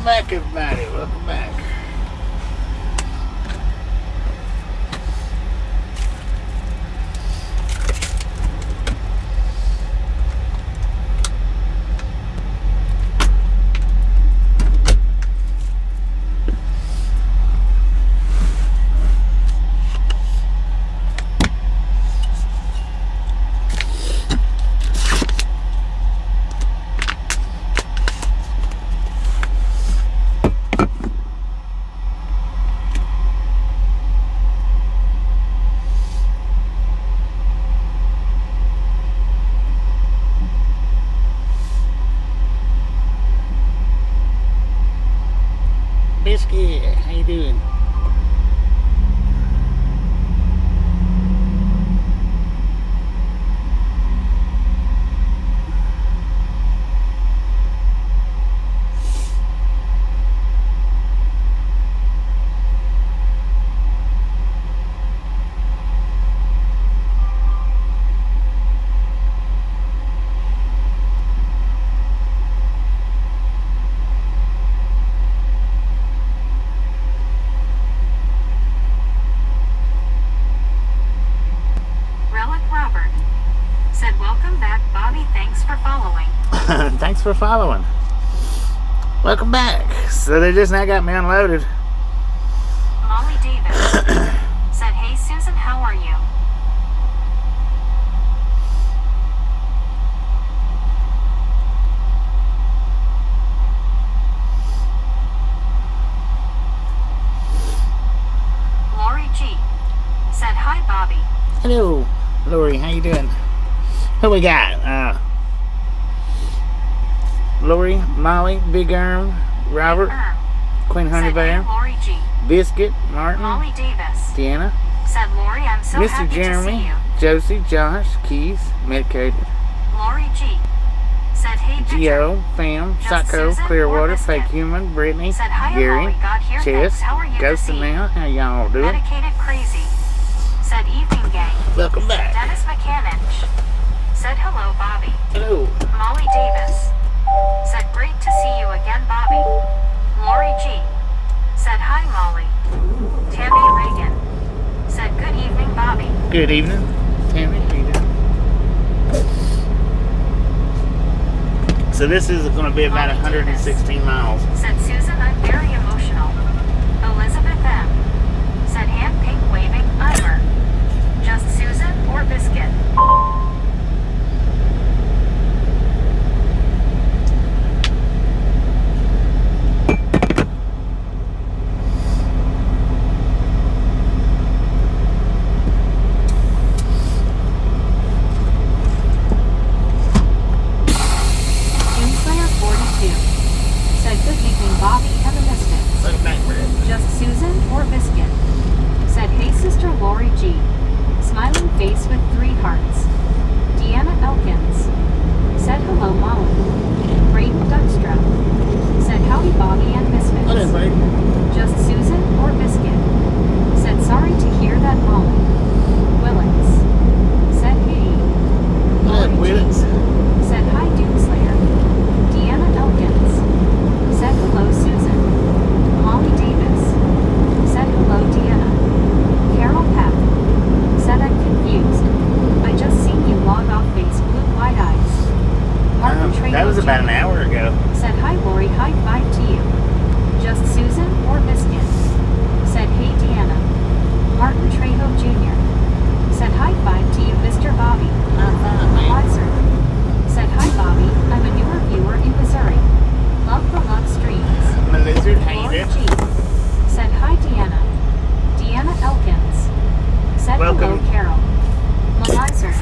Welcome back, everybody. Welcome back. Biscuit, how you doing? Thanks for following. Welcome back. So they just now got me unloaded. Molly Davis said, "Hey Susan, how are you?" Lori G said, "Hi Bobby." Hello, Lori. How you doing? Who we got? Lori, Molly, Big Erm, Robert, Queen Honey Bear, Lori G. Biscuit, Martin, Molly Davis Deanna, said, "Lori, I'm so Mr. happy Jeremy, to see you." Josie, Josh, Keith, Medicated, Lori G said, "Hey Victor." Gio, Fam, Just Psycho, Susan Clearwater, or Fake Biscuit? Human, Brittany, Said, "Hi, Gary, Molly, got here, Chess, thanks. How are you Ghost this and evening?" Now, how y'all doing? Dedicated Crazy said, "Evening gang." Welcome back. Dennis McCanich said, "Hello Bobby." Hello. Molly Davis said, "Great to see you again, Bobby." Lori G said, "Hi, Molly." Tammy Reagan said, "Good evening, Bobby." Good evening, Tammy. How you doing? So this is going to be about 116 miles. Said, "Susan, I'm very emotional." Elizabeth M said, "Hand pink waving, Imer." Just Susan or Biscuit? Bobby and the Misfits. Just Susan or Biscuit? Said, "Hey Sister Lori G." Smiling face with 3 hearts. Deanna Elkins said, "Hello Molly." Brayden Duckstra said, "Howdy Bobby and Misfits." Just Susan or Biscuit? Said, "Sorry to hear that Molly." Willits said, "Hey." Lori G said, "Hi Doomslayer." Deanna Elkins said, "Hello Susan." Molly Davis said, "Hello Deanna." Carol Papp said, "I'm confused. I just seen you log off face blue wide eyes." Martin That was about an hour ago. Said, "Hi Lori, high five to you." Just Susan or Biscuit? Said, "Hey Deanna." Martin Trejo Jr. said, "High five to you Mr. Bobby." Lizer said, "Hi Bobby, I'm a newer viewer in Missouri. Love the love streams." My lizard, how you Lori doing? G said, "Hi Deanna." Deanna Elkins said, Welcome. "Hello Carol." Malizer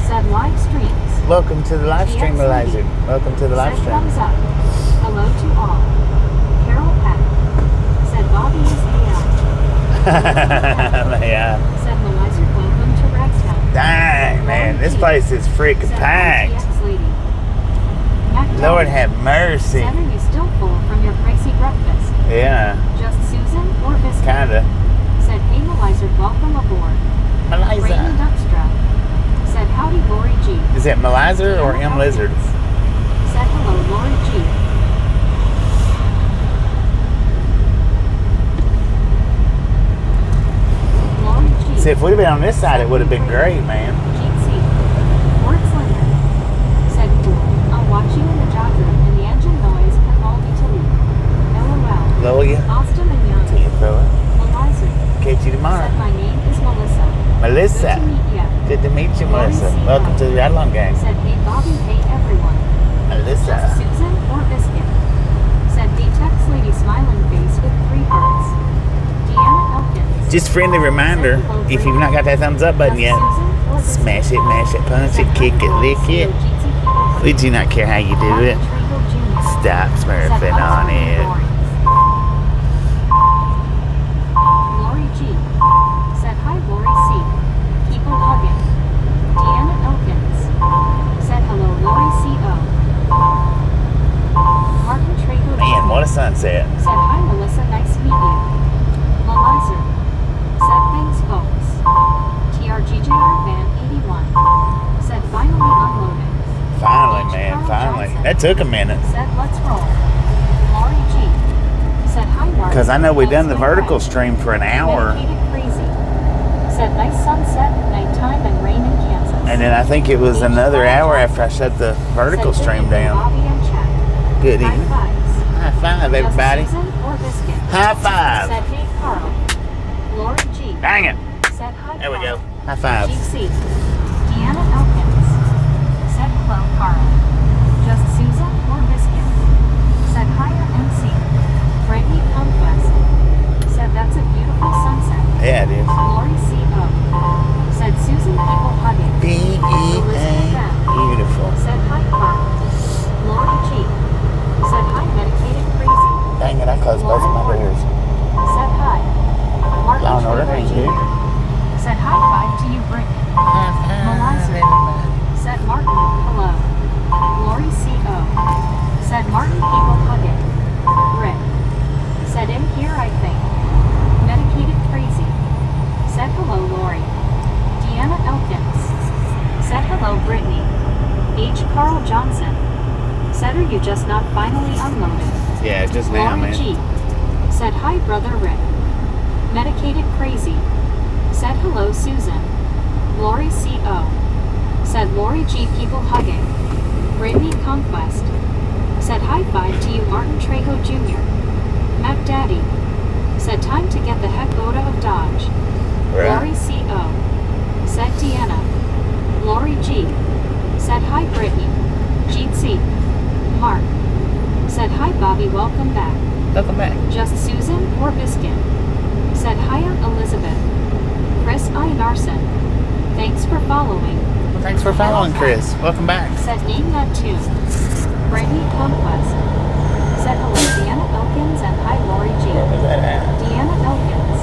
said, "Live streams." Welcome to the live stream, Eliza. Welcome to the live Said, stream. "Thumbs up. Hello to all." Carol Pack said, "Bobby is AI." Yeah. Said, "Malizer, welcome to Ragtown." Dang, man, this place is freaking Said, packed. "RTX lady." Lord have mercy. Said, "Are you still full from your pricey breakfast?" Yeah, Just Susan or Biscuit? kinda. Said, "Hey Malizer, welcome aboard." Brayden Eliza. Duckstra said, "Howdy Lori G." Is it Malizer or M Lizard? Said, "Hello Lori G." Jean. See, if we'd have been on this side, it would have been great, man. Jean C. Word Slinger. Said cool. I'll watch you in the job room and the engine noise can lull me to leave. LOL. Lower you. Austin and Young. Till you throw it. Melissa. Catch you tomorrow. Said my name is Melissa. Melissa. Good to meet ya. Good to meet you, Lori Melissa. C. Welcome to the Ride Along Gang. Said hey Bobby, hey everyone. Just Melissa. Susan or Biscuit. Said hey text lady smiling face with 3 hearts. Deanna Elkins. Just friendly reminder, if you've not got that thumbs up button yet, smash it, mash it, punch it, kick it, lick it. We do not care how you do it. Stop smurfing on it. Lori G. Said hi Lori C. People hugging. Deanna Elkins. Said hello Lori C.O. Martin Trejo Man, Jr. what a sunset. Said hi Melissa, nice to meet you. Melizer. Said thanks folks. TRGJR Van 81. Said finally unloaded. Finally, man, finally. That took a minute. Said let's roll. Lori G. Said hi Martin. Because I know we done the Thanks, my vertical friend. stream for an hour. Medicated crazy. Said nice sunset, nighttime, and rain in Kansas. And then I think it was another hour after I shut the vertical Said stream good evening, down. Bobby and Chad. Good High evening. fives. High five, everybody. Just Susan or Biscuit. High five. Said hey Carl. Lori G. Dang it. Said hi There we Carl. go. High five. GC. Deanna Elkins. Said hello Carl. Just Susan or Biscuit. Said higher MC. Frankie Conquest. Said that's a beautiful sunset. Yeah, it is. Lori C.O. Said Susan people hugging. B-E-A. Beautiful. Said hi Carl. Lori G. Said hi medicated crazy. Dang it, I closed both of my doors. Said hi. Martin Law and Order, Trejo thank Jr. you. Said high five to you Brittany. High five, Melissa. everybody. Said Martin hello. Lori C.O. Said Martin people hugging. Rick. Said in here I think. Medicated crazy. Said hello Lori. Deanna Elkins. Said hello Brittany. H. Carl Johnson. Said are you just not finally unloaded? Yeah, just now, Lori man. G. Said hi brother Rick. Medicated crazy. Said hello Susan. Lori C.O. Said Lori G. people hugging. Brittany Conquest. Said high five to you Martin Trejo Jr. Mac Daddy. Said time to get the heck out of Dodge. Right. Lori C.O. Said Deanna. Lori G. Said hi Brittany. Jeet C. Mark. Said hi Bobby, welcome back. Welcome back. Just Susan or Biscuit. Said hiya Elizabeth. Chris I. Narson. Thanks for following. Well, thanks for following, Chris. Welcome back. Said name that tune. Brittany Conquest. Said hello Deanna Elkins and hi Lori G. Where was that at? Deanna Elkins.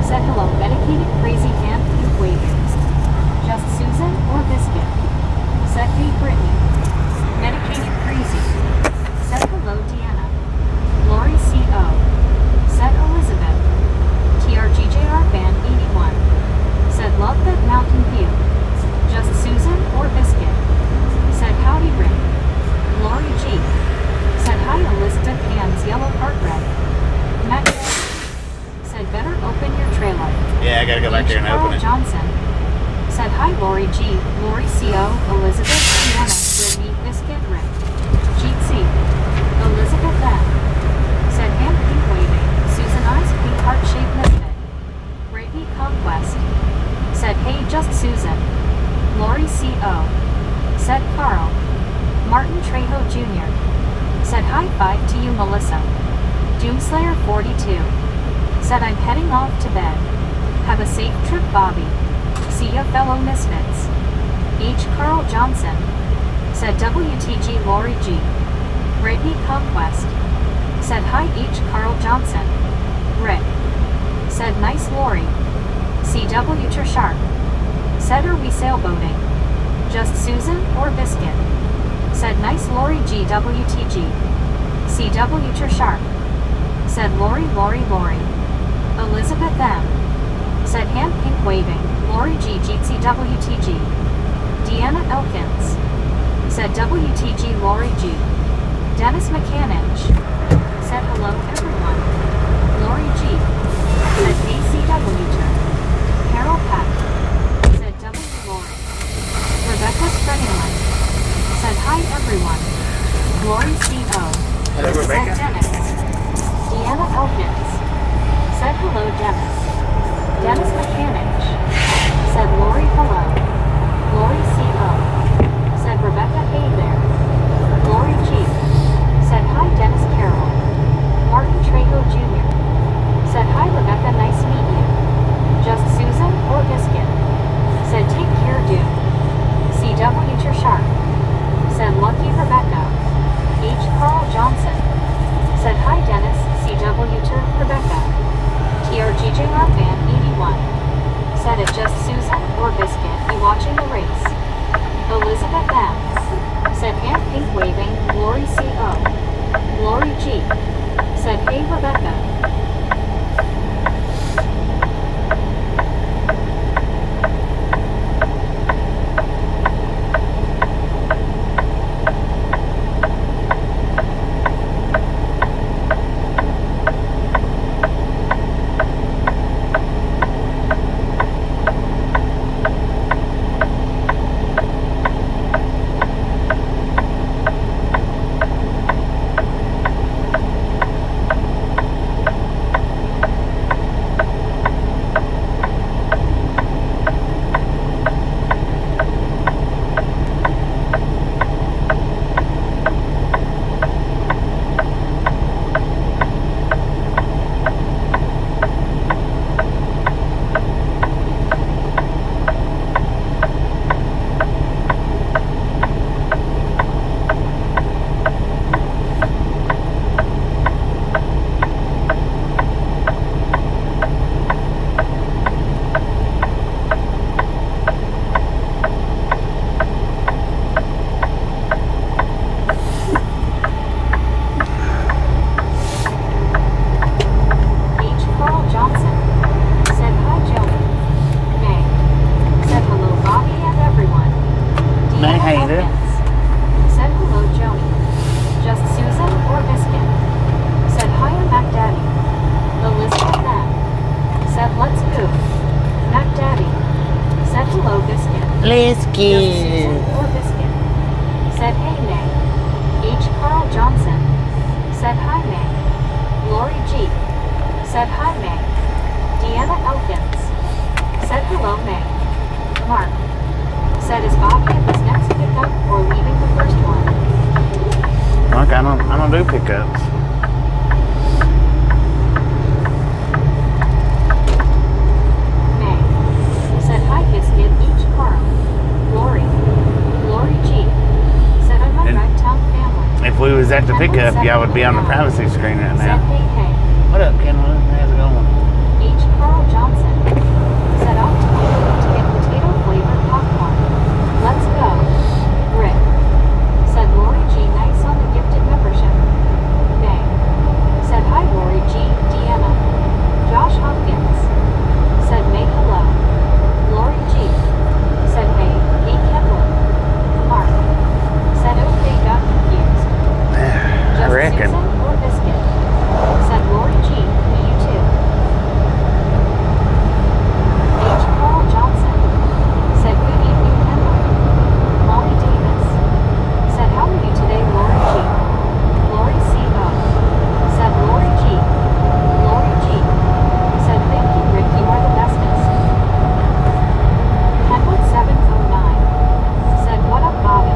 Said hello medicated crazy hand keep waving. Just Susan or Biscuit. Said hey Brittany. Medicated crazy. Said hello Deanna. Lori C.O. Said Elizabeth. TRGJR Van 81. Said love that mountain view. Just Susan or Biscuit. Said howdy Rick. Lori G. Said hi Elizabeth hands yellow heart red. Matt said better open your trailer. Yeah, I gotta go back there and Carl open it. Johnson. Said hi Lori G. Lori C.O. Elizabeth Deanna Brittany Biscuit Rick. Jeet C. Elizabeth N. Said hand pink waving. Susan Eyes pink heart shaped misfit. Brittany Conquest. Said hey just Susan. Lori C.O. Said Carl. Martin Trejo Jr. Said high five to you Melissa. Doomslayer 42. Said I'm heading off to bed. Have a safe trip Bobby. See ya fellow misfits. H. Carl Johnson. Said WTG Lori G. Brittany Conquest. Said hi H. Carl Johnson. Rick. Said nice Lori. CW Sharp. Said are we sailboating? Just Susan or Biscuit? Said nice Lori G. WTG. CW Sharp. Said Lori. Elizabeth M. Said hand pink waving. Lori G. GCWTG. Deanna Elkins. Said WTG Lori G. Dennis McCanich. Said hello everyone. Lori G. Said ACW. Carol hello, Dennis. Dennis Mechanic. Said Lori hello. Lori CO. Said Rebecca hey there. Lori G. Said hi Dennis Carroll. Martin Trejo Jr. Said hi Rebecca nice meet you. Just Susan or Biscuit. Said take care dude. CW Sharp. Said lucky Rebecca. H. Carl Johnson. Said hi Dennis CW Rebecca. TRGJR fan 81. Said it just Susan or Biscuit you watching the race. Elizabeth M. Said hand pink waving Lori CO. Lori G. Said hey Rebecca. Let's Just go. Susan or Biscuit. Said hey May. H. Carl Johnson. Said hi May. Lori G. Said hi May. Deanna Elkins. Said hello May. Mark. Said is Bobby at this next pickup or leaving the first one? Look, I don't do pickups. May. Said hi Biscuit H. Carl. Lori. Lori G. Said I'm a And- Ragtown family. If we was at the pickup, y'all would be on the privacy screen right Said now. hey hey. What up, Kenwood? How's it going? H. Carl Johnson. Said off to get potato flavored popcorn. Let's go. Rick. Said Lori G. Nice on the gifted membership. May. Said hi Lori G. Deanna. Josh Hopkins. Said May hello. Lori G. Said May. Hey Kenwood. Mark. Said okay got confused. I Just reckon. Susan or Biscuit. Said Lori G. You too. H. Carl Johnson. Said good evening Kenwood. Molly Davis. Said how are you today Lori G. Lori C.O. Said Lori G. Lori G. Said thank you Rick you are the bestest. Kenwood 709. Said what up Bobby.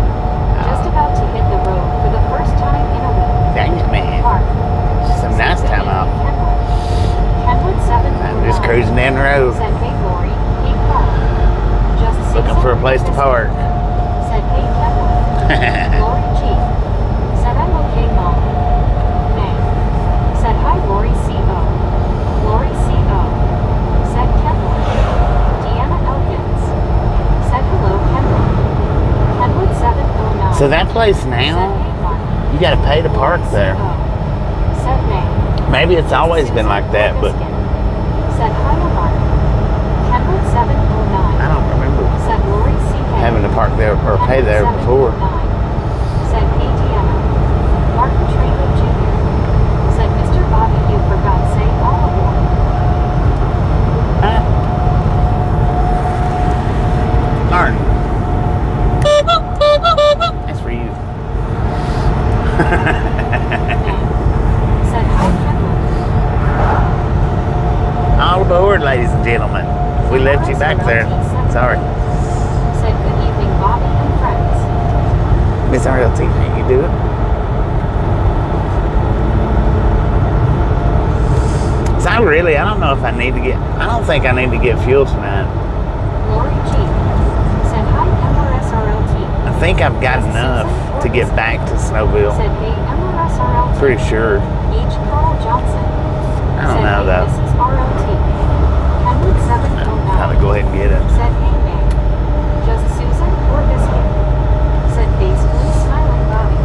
Just about to hit the road for the first time in a week. Dang it, man. Mark. Some nice Said time good off. evening, Kenwood. Kenwood 709. I'm just cruising down the road, Said hey Lori. Hey Carl. Just looking for a Susan place to Biscuit. park. Said hey Kenwood. Lori G. Said I'm okay mom. May. Said hi Lori C.O. Lori C.O. Said Kenwood. Deanna Elkins. Said hello Kenwood. Kenwood 709. So that place Said now, hey Mark. you gotta pay to park Lori there. C.O. Said May. Maybe it's always been like that, but Said hi to Mark. Kenwood 709. I don't remember Said Lori C.K. having to park there or pay there before. Said hey Deanna. Martin Trejo Jr. Said Mr. Bobby you forgot say all aboard. Huh? Martin. That's for you. Said hi Kenwood. aboard, ladies and gentlemen. If we left you back there, sorry. Said good evening, Bobby and friends. Miss RLT, how you doing? So I don't know if I need to get, I don't think I need to get fuel tonight. Lori G. Said hi, MRSRLT. I think I've got enough to get back to Snowville. Said hey, MRSRLT. Pretty sure. H. Carl Johnson. I don't know though. This is RLT. Kenwood 709. Gotta go ahead and get it. Said hey, May. Just Susan or Biscuit. Said basically smiling Bobby.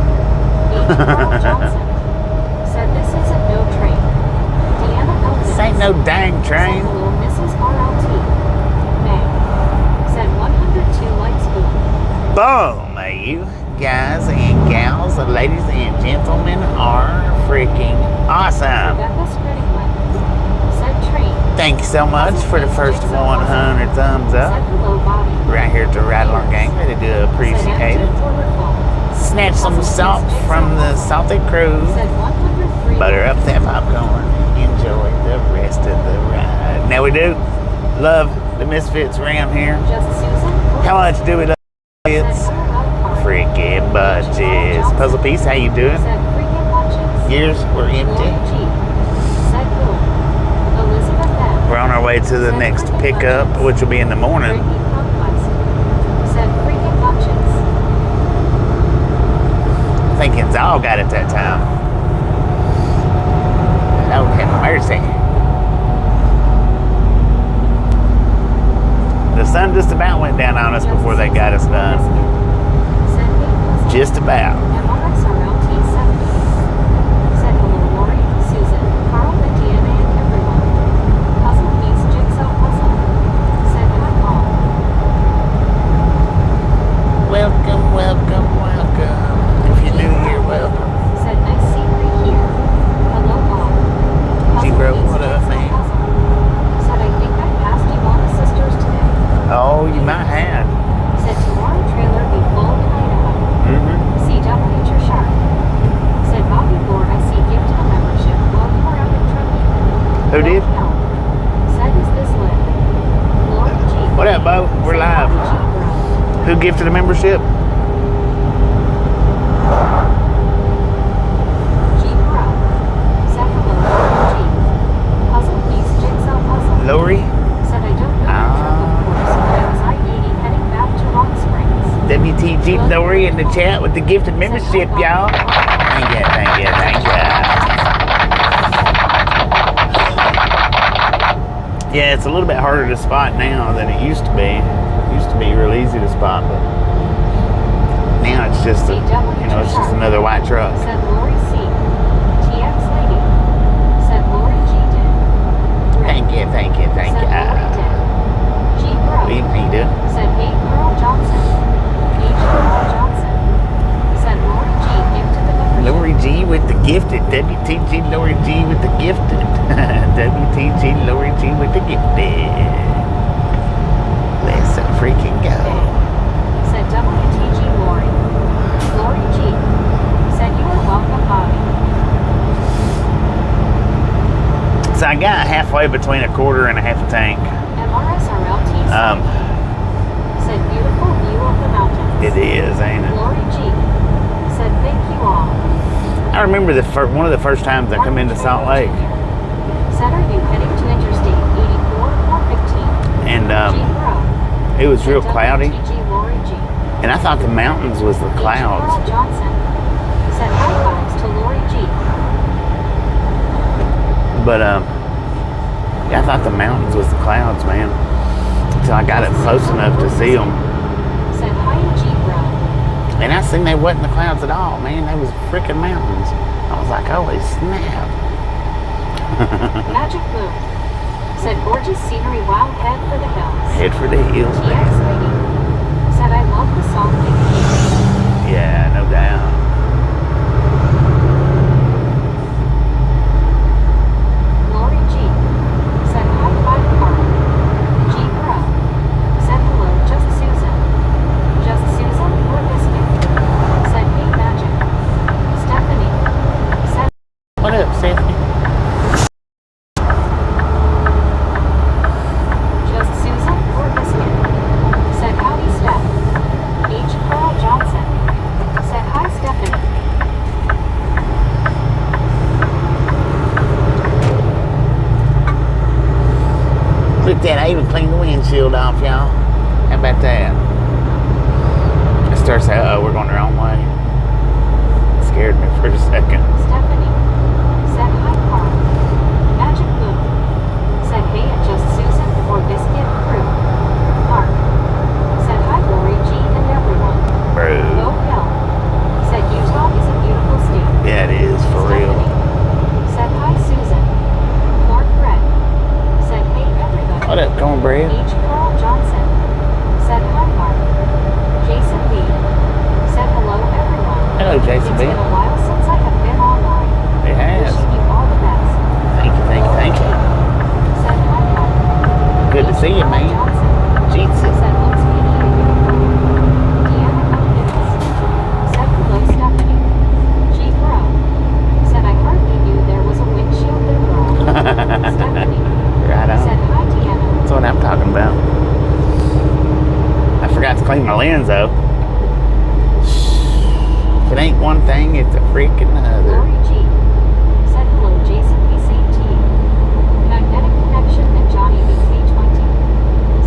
H. Carl Johnson. Said this isn't no train. Deanna Elton. This ain't no dang train. Said hello, Mrs. RLT. May. Said 102 light spoon. Boom! You guys and gals, ladies and gentlemen are freaking awesome. Rebecca Spreadingland. Said train. Thank you so much for the first 100 thumbs Said up. hello, Bobby. Right here at the Ride Along Gang. Really do appreciate it. Snatch some salt from the salty cruise. Said 103. Butter up that popcorn. Enjoy the rest of the ride. Now we do love the Misfits around here. Just Susan. How much do we love Misfits? Freaking bunches. Puzzle Piece, how you doing? Said freaking lunches. Yours were Lori empty. G. Said boom. Elizabeth M. We're on our way to the next pickup, which will be in the morning. Ricky Conquest. Said freaking lunches. I think it's all got it that time. Lord have mercy. The sun just about went down on us before they got us done. Just about. MRSRLT 70. Said hello, Lori, Susan, Carl, and DNA, and everyone. Puzzle piece, jigsaw puzzle. Said hi, all. Welcome, welcome, welcome. If you're new, you're welcome. Said nice scenery here. Hello, all. G-Bro, what up, man? Said I think I passed Ivana Sisters today. Oh, you might have. Said tomorrow trailer be full in Idaho. CW your shark. Said Bobby Lord, I see gifted a membership while you were out in Truckee. Who did? No. Said is this lit? Lord G. What up, Bo? We're Said live. Bobby G, bro. Who gifted a membership? G bro. Said hello, Lord G. Puzzle piece, jigsaw puzzle. Lori? Said I don't know your truck, of course, but I was I-80 heading back to Rock Springs. WTG Lori in the chat with the gifted membership, y'all. Thank you, thank you, thank you. Yeah, it's a little bit harder to spot now than it used to be. It used to be real easy to spot, but now it's just a, it's just another white truck. Said Lori C. TX lady. Said Lori G did. Thank you, thank you, thank Said you. Lori did. G bro. What do you do? Said hey Carl Johnson. H Carl Johnson. Said Lori G gifted the membership. Lori G with the gifted. WTG Lori G with the gifted. WTG Lori G with the gifted. Let's freaking go. Said WTG Lori. Lori G. Said you are welcome, Bobby. So I got halfway between a quarter and a half a tank. MRSRLT. Said beautiful view of the mountains. It is, ain't it? Lori G. Said thank you all. I remember one of the first times I come into Salt Lake. Said are you heading to Interstate 84 or 15? And G bro. it was real cloudy. WTG Lori G. And I thought the mountains was the Carl clouds. Johnson. Said high fives to Lori G. But yeah, I thought the mountains was the clouds, man. Until I got it close enough to see them. Said hi G bro. And I seen they wasn't the clouds at all, man. They was freaking mountains. I was like, holy snap. Magic Moon. Said gorgeous scenery, wild head for the hills. Head for the hills, TX man. lady. Said I love the song Vacation. Yeah, no doubt. Lori G. Said high five Carl. G bro. Said hello, just Susan. Just Susan or Biscuit. Said hey Magic. Stephanie. Said What up, Stephanie? at that. I even cleaned the windshield off, y'all. How about that? I started saying, uh-oh, we're going the wrong way. Scared me for a second. Stephanie said hi, Carl. Magic Boom said hey at just Susan or Biscuit Crew. Mark said hi, Lori G and everyone. Bro. Go Hill said Utah is a beautiful state. Yeah, it is, for real. Stephanie said hi, Susan. Cornbread said hey, everybody. What up, cornbread? H. Carl Johnson said hi, Mark. Jason B said hello, everyone. Hello, Jason It's B. been a while since I have been online. It has. Wishing you all the best. Thank you, thank you, thank you. Said hi, Mark. Good to see you, Carl man. Johnson Jesus. said looks mediated. Deanna Elkins said hello, Stephanie. G. Bro said I hardly knew there was a windshield there, bro. Stephanie Right said on. hi, Deanna. That's what I'm talking about. I forgot to clean my lens, though. If it ain't one thing, it's a freaking other. Lori G said hello, Jason B. St. T. Magnetic Connection and Johnny B. K20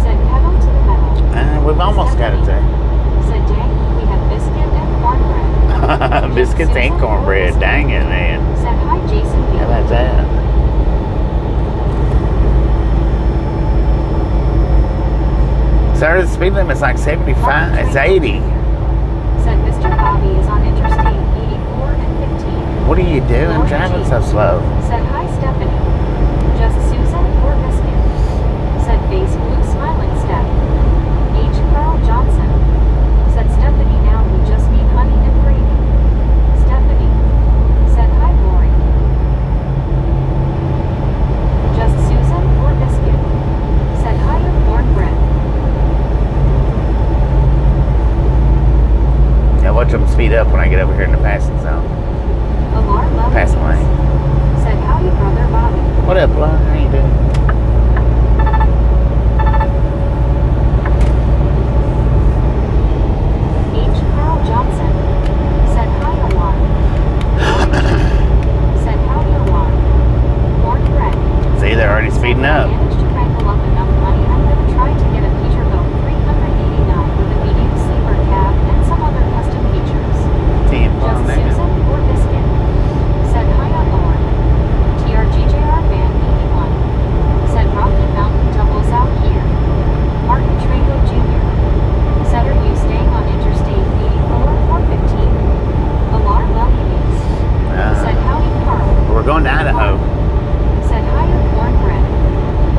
said pedal to the metal. We've almost got it there. Said dang, we have biscuit and cornbread. Biscuits and cornbread. Dang it, man. Said hi, Jason B. How about that? Sir, the speed limit's like 75. It's 80. Said Mr. Bobby is on Interstate 84 and 15. What are you doing driving so slow? Said hi, Stephanie. Just Susan or Biscuit. Said face blue smiling Steph. H. Carl Johnson. Said Stephanie, now we just need honey and gravy. Stephanie. Said hi, Lori. Just Susan or Biscuit. Said hi, of cornbread. Yeah, watch them speed up when I get over here in the passing zone. Alarm Love Passing lane. said howdy, brother Bobby. What up, Lon? How you doing? H. Carl Johnson said hi, Alarm. Said howdy, Alarm. Cornbread. See, they're already speeding I up. managed to wrangle up enough money. I'm gonna try to get a Peterbilt 389 with a medium sleeper cab and some other custom features. Team Just on there. Susan or Biscuit. Said hi on Lord. TRGJR Van 81. Said Rocky Mountain doubles out here. Martin Trago Jr. Said are you staying on Interstate 84 or 15? Alar Values. Said howdy Carl. We're going to Idaho. Said hi on cornbread.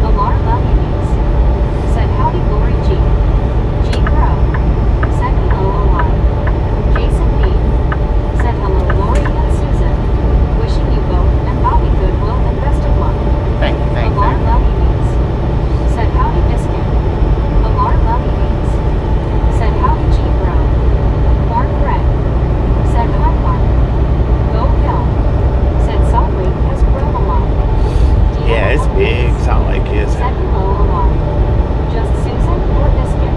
Alar Values. Said howdy Lori G. G Bro. Said hello Alar. Jason B. Said hello Lori and Susan. Wishing you both and Bobby goodwill and best of luck. Thank you, thank Alar you. Values. Said howdy Biscuit. Alar Values. Said howdy G Bro. Cornbread. Said hi Mark. Go Hill. Said Salt Lake has grown a lot. Yeah, it's big. Salt Lake is. Said hello Alar. Just Susan or Biscuit.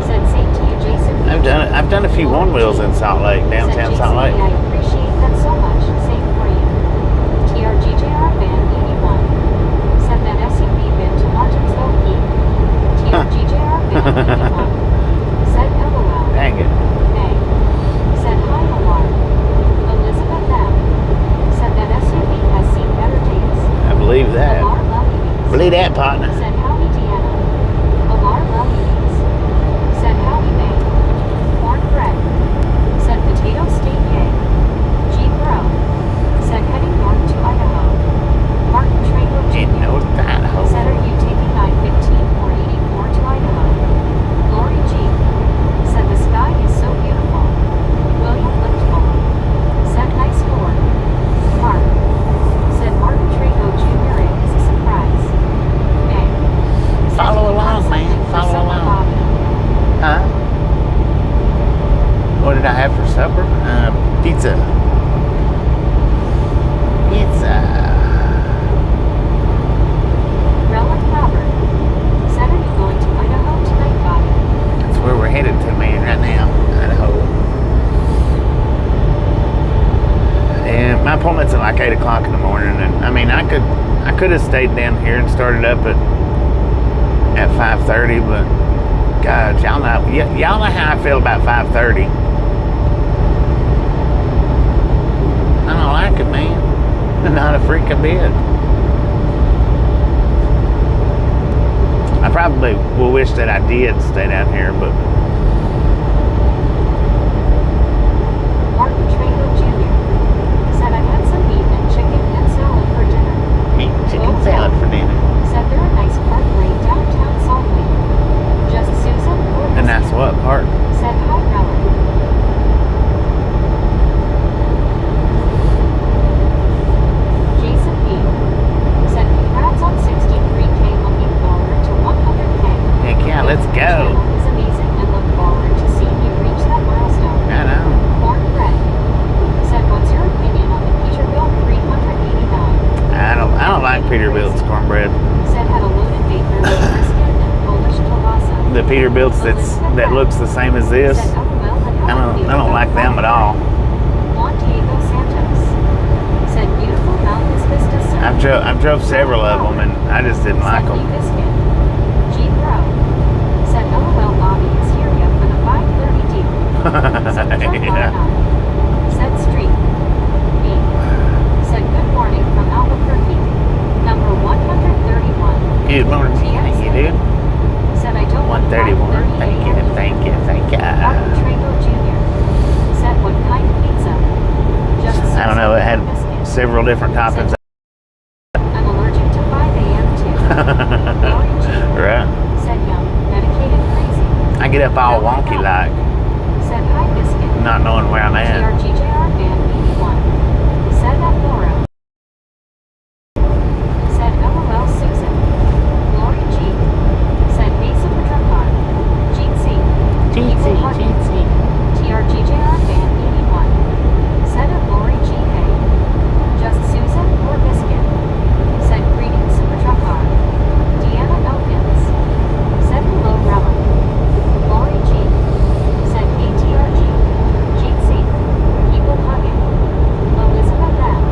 Said same to you, Jason. I've done a few one wheels in Salt Lake, downtown Salt Lake. I appreciate that so much. Same for you. TRGJR Van 81. Said that SUV been to Martinsville Peak. TRGJR Van 81. Said LOL. Dang it. Nay. Said hi Alar. Elizabeth M. Said that SUV has seen better days. I believe that. Alar Values. Believe that, partner. Said howdy Deanna. Alar Values. Said howdy May. Cornbread. Said potato steak egg. G Bro. Said heading north to Idaho. Martin Trago In Jr. North Idaho. Said are you taking 915 or 84 to Idaho? Lori G. Said the sky is so beautiful. William Lichtful. Said nice Ford. Mark. Said Martin Trago Jr. is a surprise. May. Said Follow you have along, man. something for Follow supper, along. Bobby. Huh? What did I have for supper? Pizza. Pizza. Relic Robert. Said are you going to Idaho tonight, Bobby? That's where we're headed to, man, right now. Idaho. And my appointment's at like 8 o'clock in the morning, and I mean, I could have stayed down here and started up at at 5:30, but God, y'all know how I feel about 5:30. I don't like it, man. Not a freaking bit. I probably will wish that I did stay down here, but Martin Trainer Jr. said I had some meat and chicken and salad for dinner. eat chicken salad for dinner. Said they're a nice park right downtown Salt Lake. Just Susan or And that's what part? said hi, Rella. Jason B. said congrats on 63K, looking forward to 100K. Heck yeah, let's Your go. channel is amazing and look forward to seeing you reach that milestone. I know. Cornbread said, what's your opinion on the Peterbilt 389? I don't like Peterbilt's cornbread. Said had a loaded baker with brisket and Polish kielbasa. The Peterbilt's that looks the same as this. Said LOL and how I don't like them at all. Juan Diego Santos said beautiful mountains vista sir. I've drove several of them and I just didn't like Said them. Lee Biscuit. G Bro said LOL Bobby is here yet for the 5:30 deal. Said Yeah. Said Street. B said good morning from Albuquerque. Number 131. Good morning. How you doing? Said I don't want 131. Thank you. Martin Trago Jr. said what kind of pizza? Just I don't know. It had biscuit. several different toppings. I'm allergic to 5 a.m. too. Lori G. Right. Said yum, medicated crazy. I get up all wonky like, Said hi biscuit. not knowing where I'm at. TRGJR fan 81. Said that Laura. Said LOL Susan. Lori G. Said hey super truck car. Jeetsy. TRGJR fan 81. Said it Lori G. Hey. Just Susan or biscuit. Said greetings super truck car. Deanna Elkins. Said hello Rella. Lori G. Said hey TRG. Jeetsy. People hugging. Elizabeth M.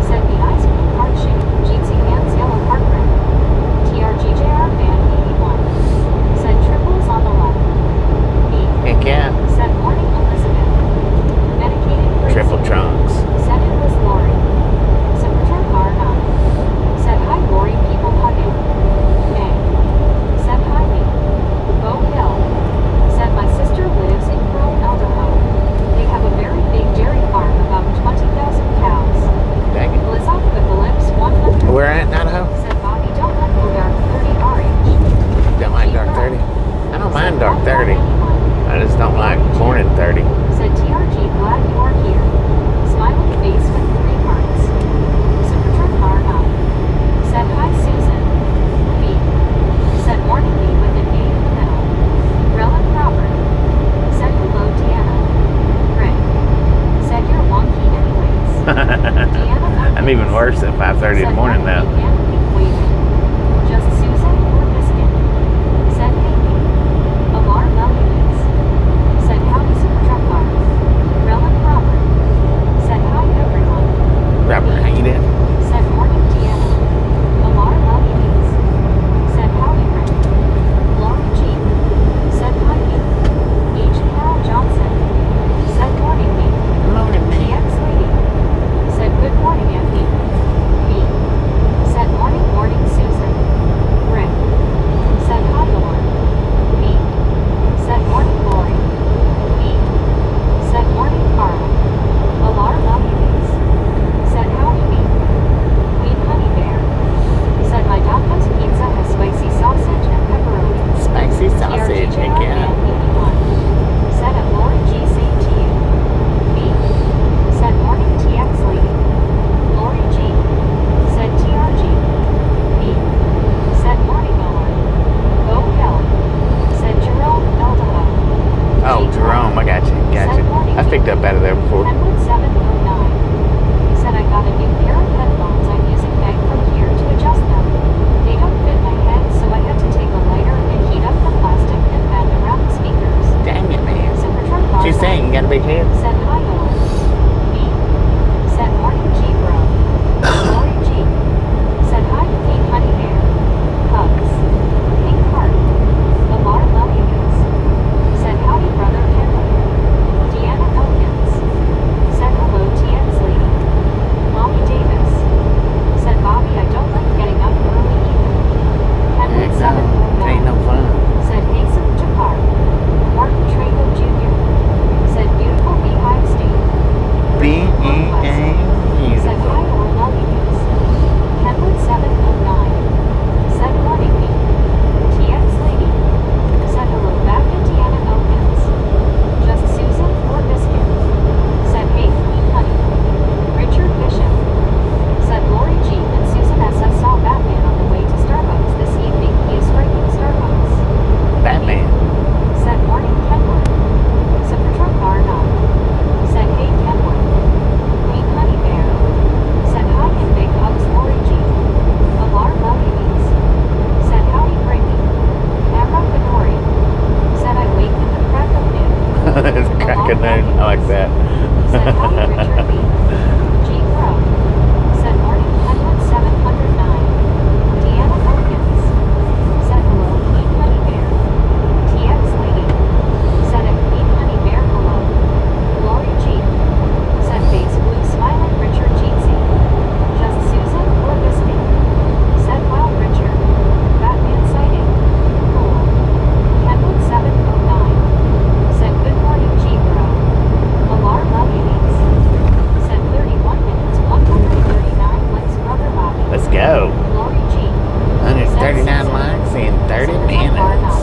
Said the ice cream heart shape. Jeetsy hands yellow heartbreak. TRGJR fan 81. Said triples on the left. B. Heck yeah. Said morning Elizabeth. Medicated crazy. Triple trunks. Said it was Lori. Super car 9. Said hi Lori, people hugging. May. Said hi me. Bo Hill. Said my sister lives in rural Idaho. They have a very big dairy farm, about 20,000 cows. Dang it. Liz off with the lips 100. Where at in Idaho? Said Bobby don't let go dark 30 RH. Don't like dark 30. I don't mind dark 30. I just don't like morning 30. Said TRG, glad you are here. Smiling face with 3 hearts. Super truck car 9. Said hi Susan. B. Said morning me with an A in the middle. Rella Robert. Said hello Deanna. Rick. Said you're wonky anyways. Deanna I'm even worse at 5:30 in the morning now. Just Susan or biscuit. Said Amy. Amar Values. Said howdy super truck car. Rella Robert. Said hi everyone. Robert, how you doing? Said morning Deanna. Amar Values. Said howdy Rick. Laurie G. Said hi you. H. Carol Johnson. Said morning me. Morning, The ex-lady. Said good morning Effie. B. 139 likes in 30 minutes.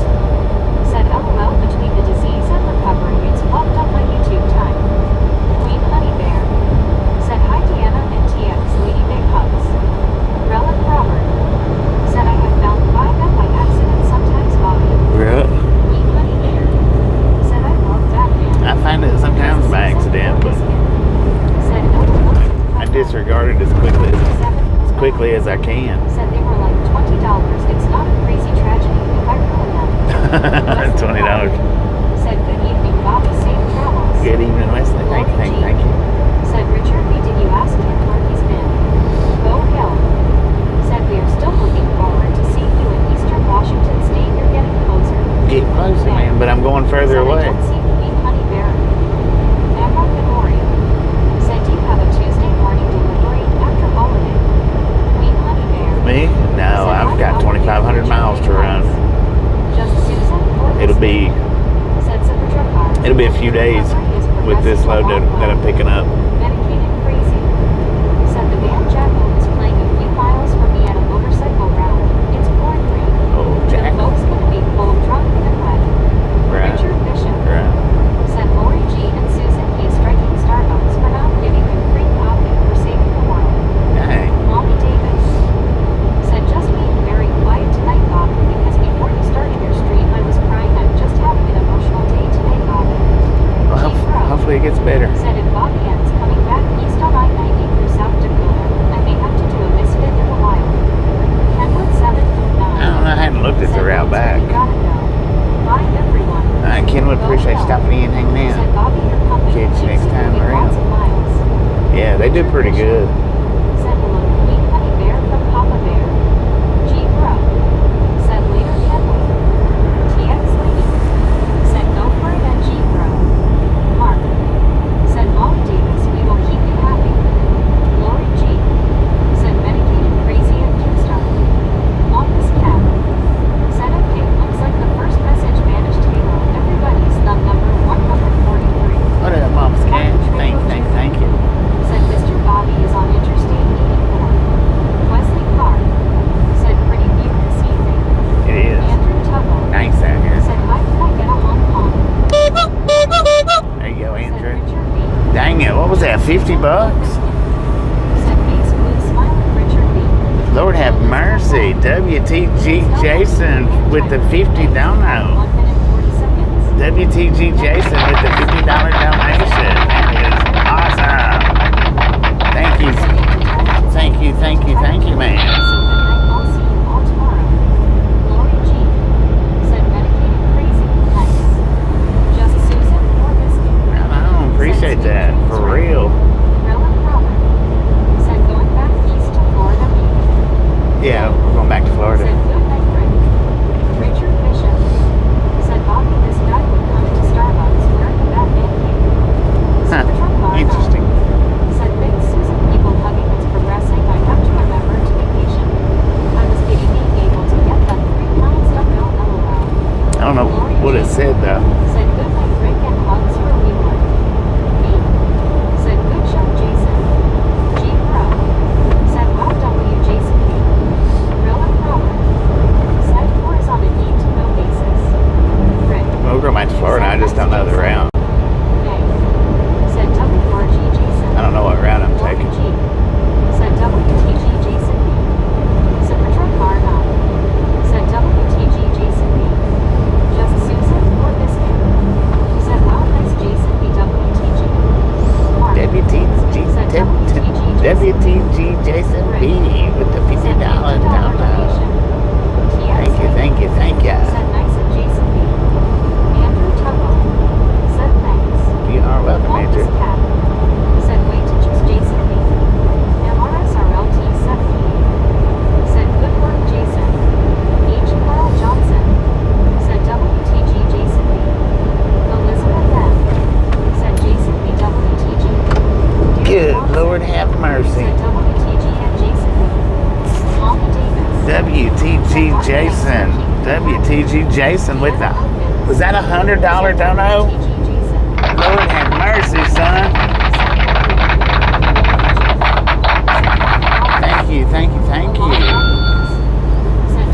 Said LOL between the disease and recovery, it's popped up my YouTube time. Queen Honey Bear. Said hi Deanna and TX Lady Big Hugs. Relic Robert. Said I have found 5M by accident sometimes Bobby. Really? Queen Honey Bear. Said I love Batman. I find it sometimes by accident, but Said LOL. I disregard it as quickly as I can. Said they were like $20. It's not a crazy tragedy if I really am. $20. Said good evening, Bobby. Safe travels. Good evening, Wesley. Thank you. Said Richard B. Did you ask him where he's been? Go Hill. Said we are still looking forward to seeing you in Eastern Washington State. You're getting closer. Get closer, man, but I'm going further Said away. I don't see Queen Honey Bear. Emma Ganori. Said do you have a Tuesday morning delivery after holiday? Queen Honey Bear. Me? No, I've got 2,500 miles to run. Just Susan or It'll be said Super Car. a few days with this load that I'm picking up. Medicated crazy. Said the band Jackal is playing a few miles from me at a motorcycle route. It's pouring rain. Oh, The Jack. boat's gonna be full of drunk and wet. Right. Richard Bishop. Right. Said Lori G and Susan P striking Starbucks for not giving them free coffee for saving the world. Dang. Molly Davis. Said just being very quiet tonight, Bob, because before you started your stream I was crying. I'm just having an emotional day today, Bob. Well, hopefully it gets better. Said if Bobby ends coming back east on I-90 through South Dakota, I may have to do a misfit in the wild. Kenwood 7 9. I don't know. I hadn't looked at the route back. You gotta go. Bye everyone. Kenwood, appreciate stopping in and hanging Said out. Bobby, your company Catch you next keeps time moving around. lots of miles. Yeah, they do pretty good. Said hello, Queen Honey Bear from Papa Bear. G Bro. Said later Kenwood. TX Lady. Said go for it and G Bro. Mark. Said Molly Davis, we will keep you happy. Lori G. Said medicated crazy and Kickstar. Longest Cat. Said okay, looks like the first message managed Halo. Everybody's thumb number 143. What up, Mom's cat? Thank you. Said Mr. Bobby is on Interstate 84. Wesley Carr. Said pretty view this evening. It is. Andrew Tuggle. Nice out here. Said hi, can I get a Hong Kong? There you go, Said Andrew. Richard B. Dang it, what was that, 50 bucks? Said face blue smiling Richard B. Lord have mercy. WTG Jason with the 50 dono. 1 minute 40 seconds. WTG Jason with the $50 donation. That is awesome. Thank you, man. I'll see you all tomorrow. Lori G. Said medicated crazy. Nice. Just Susan or Biscuit. I appreciate that. For real. Relic Robert. Said going back east to Florida maybe. Yeah, we're going back to Florida. Said good night, Rick. Richard Bishop. Said Bobby, this guy would come to Starbucks wearing a Batman cape. Huh, Super Truck Bar. interesting. Said thanks Susan, people hugging, it's progressing. I have to remember to be patient. I was being able to get that 3 pounds of no LOL. I don't know what it said, though. Said good night, Rick, and hugs for Leeward. Me. Said good show, Jason. G Pro. Said wow, W Jason B. Relic Robert. Said four is on a need to know basis. Rick. We'll go back to Florida. I just don't know the route. May. Said WRG Jason. I don't know what route I'm Lori taking. G. Said WTG Jason B. Super Truck Car 9. Said WTG Jason B. Just Susan or Biscuit. Said wow, nice Jason B. WTG. Mark. WTG Jason B with the $50 dono. Thank you. Said nice of Jason B. Andrew Tuggle. Said thanks. You are welcome, Longest Andrew. Cat. Said wait to choose Jason B. MRSRLT 78. Said good work, Jason. H. Carl Johnson. Said WTG Jason B. Elizabeth M. Said Jason B. WTG. Dear Good Watson. Lord have mercy. Said WTG and Jason B. Molly Davis. WTG Jason with the... Was that $100 dono? WTG Jason. Lord have mercy, son. Thank you. Said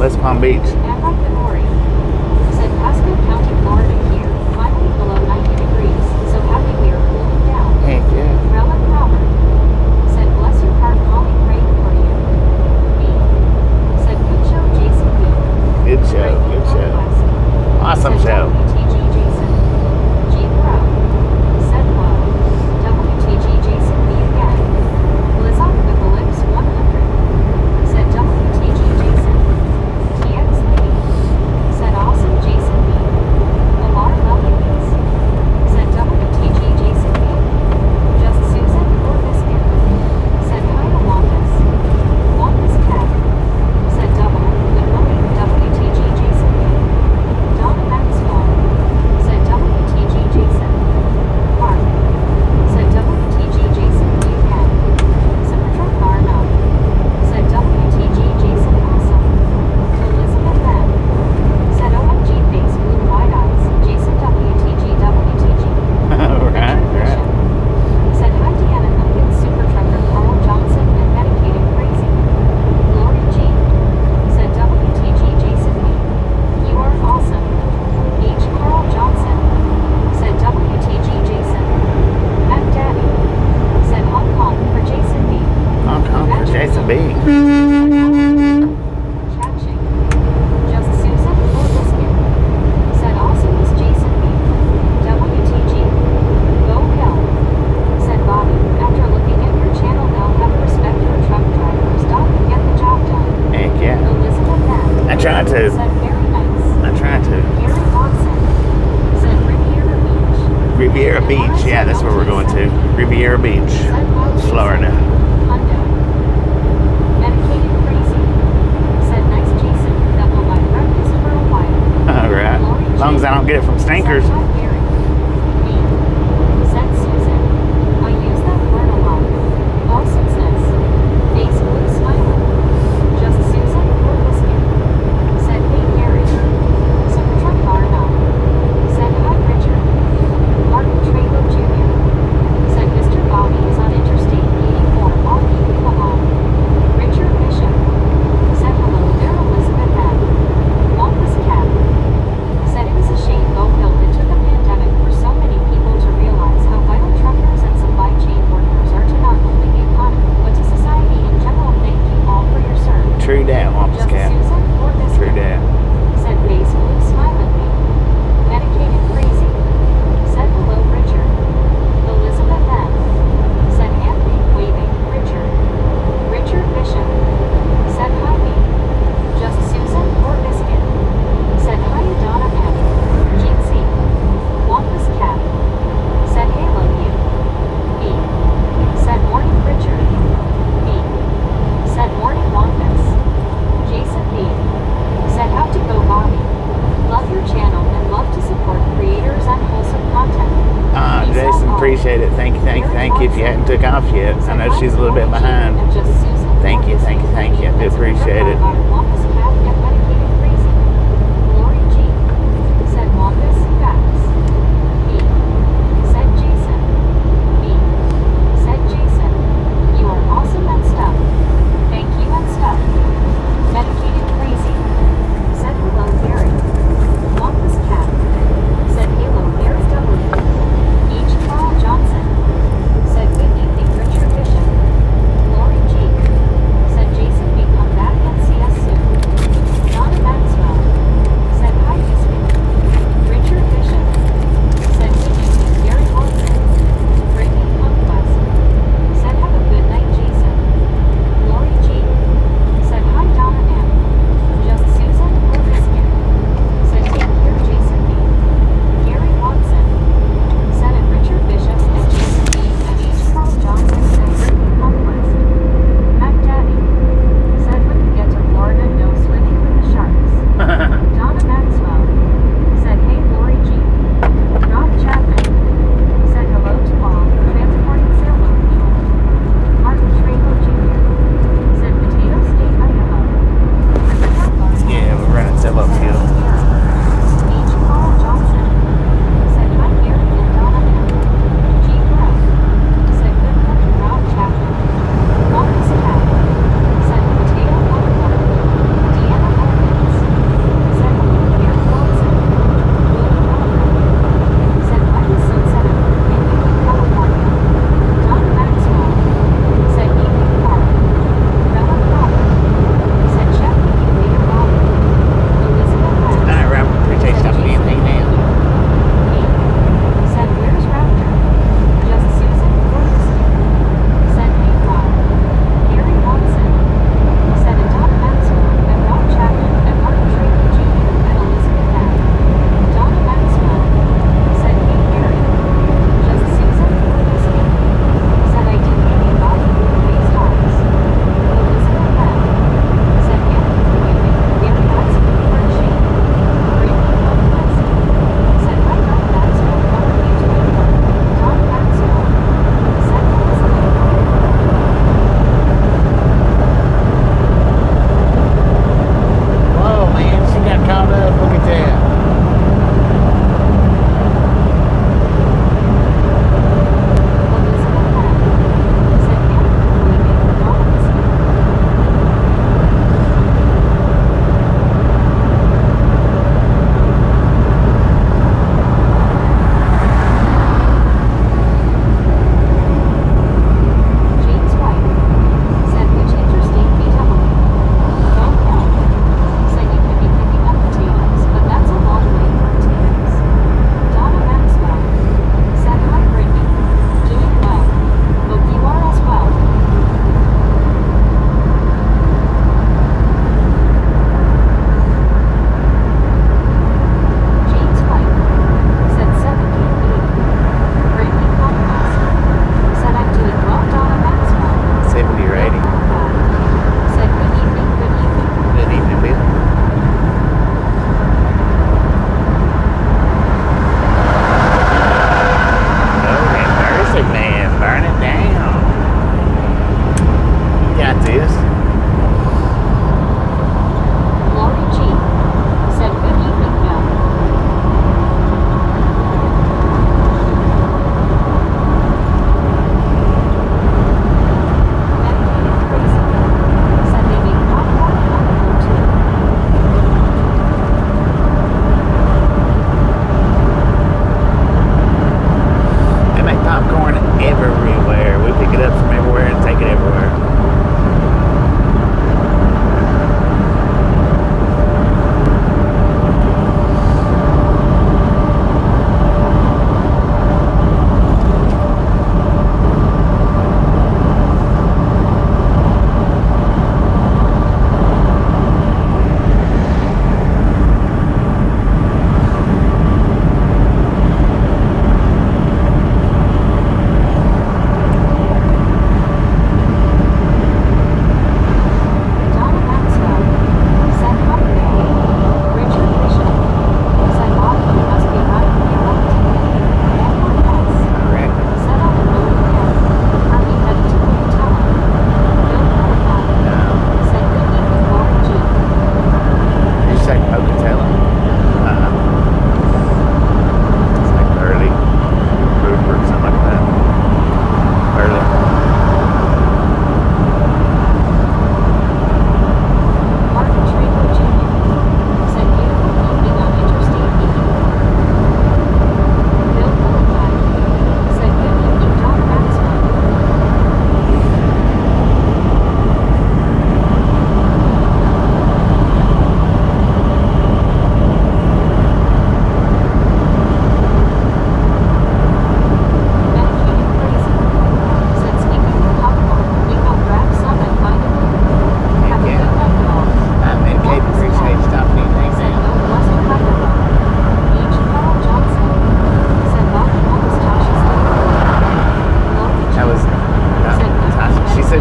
West Palm Beach. Amber Canori said Pasco County, Florida here, finally below 90 degrees, so happy we are cooling down. Heck yeah. Relic Robert said bless your heart, calling rain for you. B said good show, Jason B. Good show. Good show. Awesome show. WTG Jason. G Pro said whoa. WTG Jason B again. Blizzard with the lips 100 said WTG Jason. TX Lady said awesome Jason B. Lamar Lovelies said WTG Jason B. Just Susan or Biscuit said hi to Wampus. Wampus Cat said double. Good morning WTG Jason B. Don Maxwell said WTG Jason. Mark said WTG Jason B again. Symmetric Garno said WTG Jason awesome. Elizabeth M said OMG face blue wide eyes. Jason WTG WTG. Right. Said hi Deanna Duncan Super Trucker Carl Johnson and Medicated Crazy. Lori G said WTG Jason B. You are awesome. H. Carl Johnson said WTG Jason. M. Daddy said Hong Kong for Jason B. Hong Kong for Jason B. Catching. Just Susan or Biscuit said awesome is Jason B. WTG. Go Hill said Bobby. After looking at your channel, they'll have respect for truck drivers. Stop and get the job done. Heck yeah. Elizabeth Mack I try to. said very nice. I try to. Gary Watson said Riviera Beach. Riviera Beach. Yeah, that's where we're going to. Riviera Beach, Florida. Hundo. Medicated Crazy said nice Jason. That will buy breakfast for a while. All right. As long as I don't get it from stinkers. Said hi, Gary. Me said Susan. I use that word a lot. Awesomeness. Face blue smiling. Just Susan or Biscuit said hey Gary. Supertruck Barno said hi Richard. Martin Trejo Jr. said Mr. Bobby is on Interstate 84 while keeping along. Richard Bishop said hello there Elizabeth M. Wampus Cat said it was a shame Bo Hill it took a pandemic for so many people to realize how vital truckers and supply chain workers are to not only the economy but to society in general. Thank you all for your service. True that, Wampus Just Cat. Susan or Biscuit True that. said face blue smilingly. Medicated Crazy said hello Richard. Elizabeth M said hand being waving Richard. Richard Bishop said hi me. Just Susan or Biscuit said hi Donna M. Jeansy. Wampus Cat said halo you. Me said morning Richard. Me said morning Wampus. Jason B said how to go Bobby. Love your channel and love to support creators and wholesome content. Peace out Jason, all. appreciate it. Thank you, thank you, thank you. If you hadn't took off yet, I know she's a little bit behind. And just Susan Thank you, thank you, thank you. I do appreciate it. Wampus Cat and Medicated Crazy. Lori G said Wampus facts. Me said Jason. Me said Jason. You are awesome and stuff. Thank you and stuff. Medicated Crazy said hello Gary. Wampus Cat said hello Gary W. H. Carl Johnson said good evening Richard Bishop. Lori G said Jason be come back and see us soon.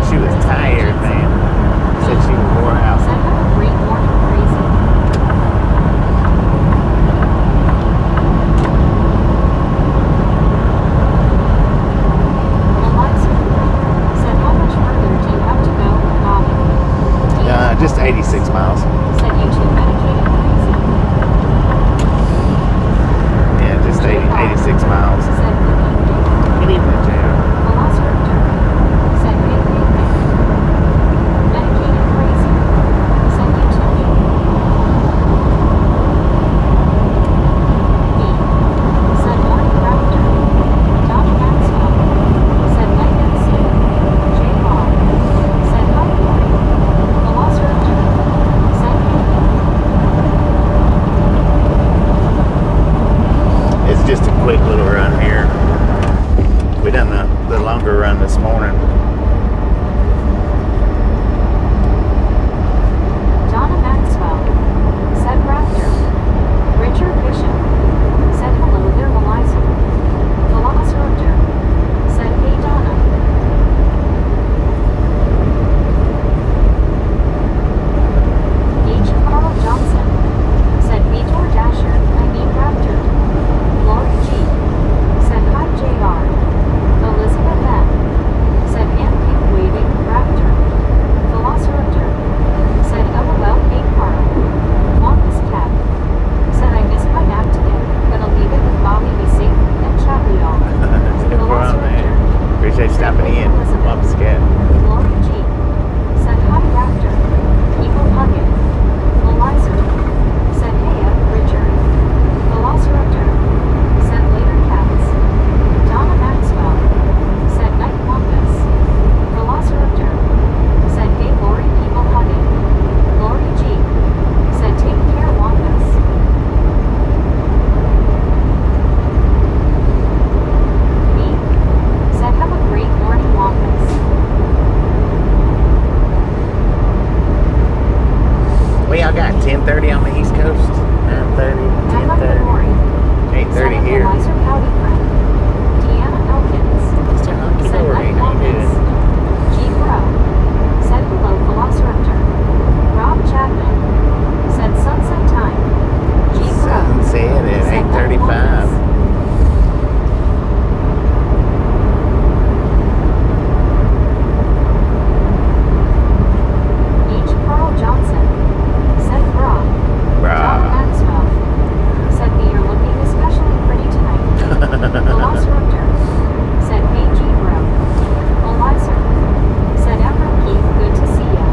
She was tired, man. Said she was wore out. Said have a great morning, crazy. Eliza said how much further do you have to go, Bobby? Just 86 miles. Said you too medicated crazy. Yeah, just 86 miles. Said Good evening, Jam. Velociraptor said hey, hey, hey. Medicated crazy. Said you too. Me. Said morning raptor. Don Maxwell. Said night instant. J-Ball. Said hi, Lori. Velociraptor. Said hey. It's just a quick little run here. We done the longer run this morning. Donna Maxwell said raptor. Richard Bishop said hello there, Eliza. Velociraptor said hey, Donna. H. Carl Johnson said Vitor Dasher, I mean raptor. Lori G said hi, JR. Elizabeth M said hand pink waving raptor. Velociraptor said LOL, hey Carl. Wampus cat said I missed my nap today, but I'll leave it with Bobby, be safe and chat with y'all. No problem, man. Appreciate you stopping in. Mom's cat. Lori G said hi raptor. People hugging. Eliza said hey up, Richard. Velociraptor said later cats. Donna Maxwell said night wampus. Velociraptor said hey Lori, people hugging. Lori G said take care wampus. Me said have a great morning wampus. We all got 10:30 on the East Coast. 9:30, I love the 10:30, Lori. 8:30 here. Eliza Powdy friend. Deanna Elkins. Mr. Hunky Said Dory, night how you wampus. doing? G Bro. Said hello Velociraptor. Rob Chapman. Said sunset time. G Bro. Sunset at Said night 8:35. wampus. H. Carl Johnson. Said bra. John Bruh. Maxwell. Said me you're looking especially pretty tonight. Velociraptor said hey G Bro. Eliza said Ephraim Keith, good to see ya.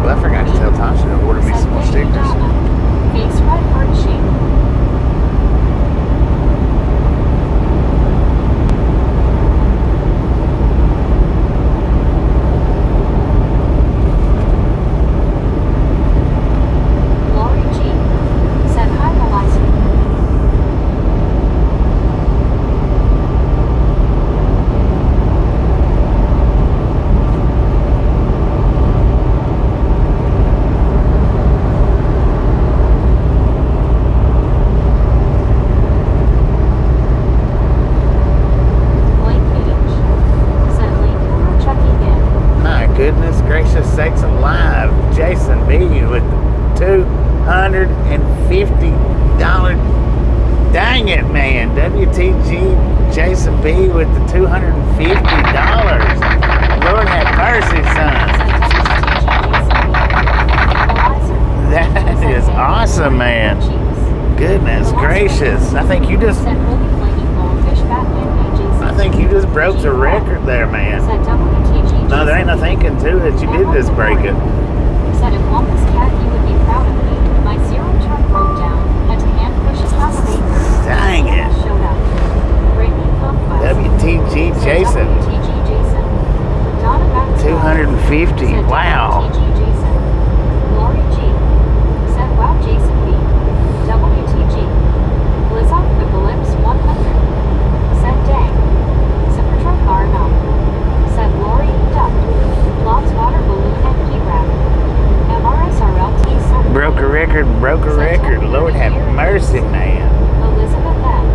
Well, I forgot to tell Tasha to order me Said some more hey stickers. Donna. Face red heart shape. Lori G said hi Eliza. Blake H said Lincoln we're checking in. My goodness gracious sakes alive. Jason B with the $250. Dang it, man. WTG Jason B with the $250. Lord have mercy, son. That is awesome, man. Goodness gracious. I think you just broke the record there, man. No, there ain't no thinking to it. You did just break it. Said if Wampus cat, you would be proud of me. My zero turn broke down. Had to hand push a half of acre. Dang it. Showed up. Brittany Conquest. WTG Jason. WTG Jason. Donna Maxwell. 250. Said Wow. WTG Jason. Lori G. Said wow Jason B. WTG. Blizzard the Ellipse 100. Said dang. Supertruck R9. Said Lori Duck. Blobs water balloon and P-Rap. MRSRLT 7. Broke a record. Lord have mercy, man. Elizabeth M.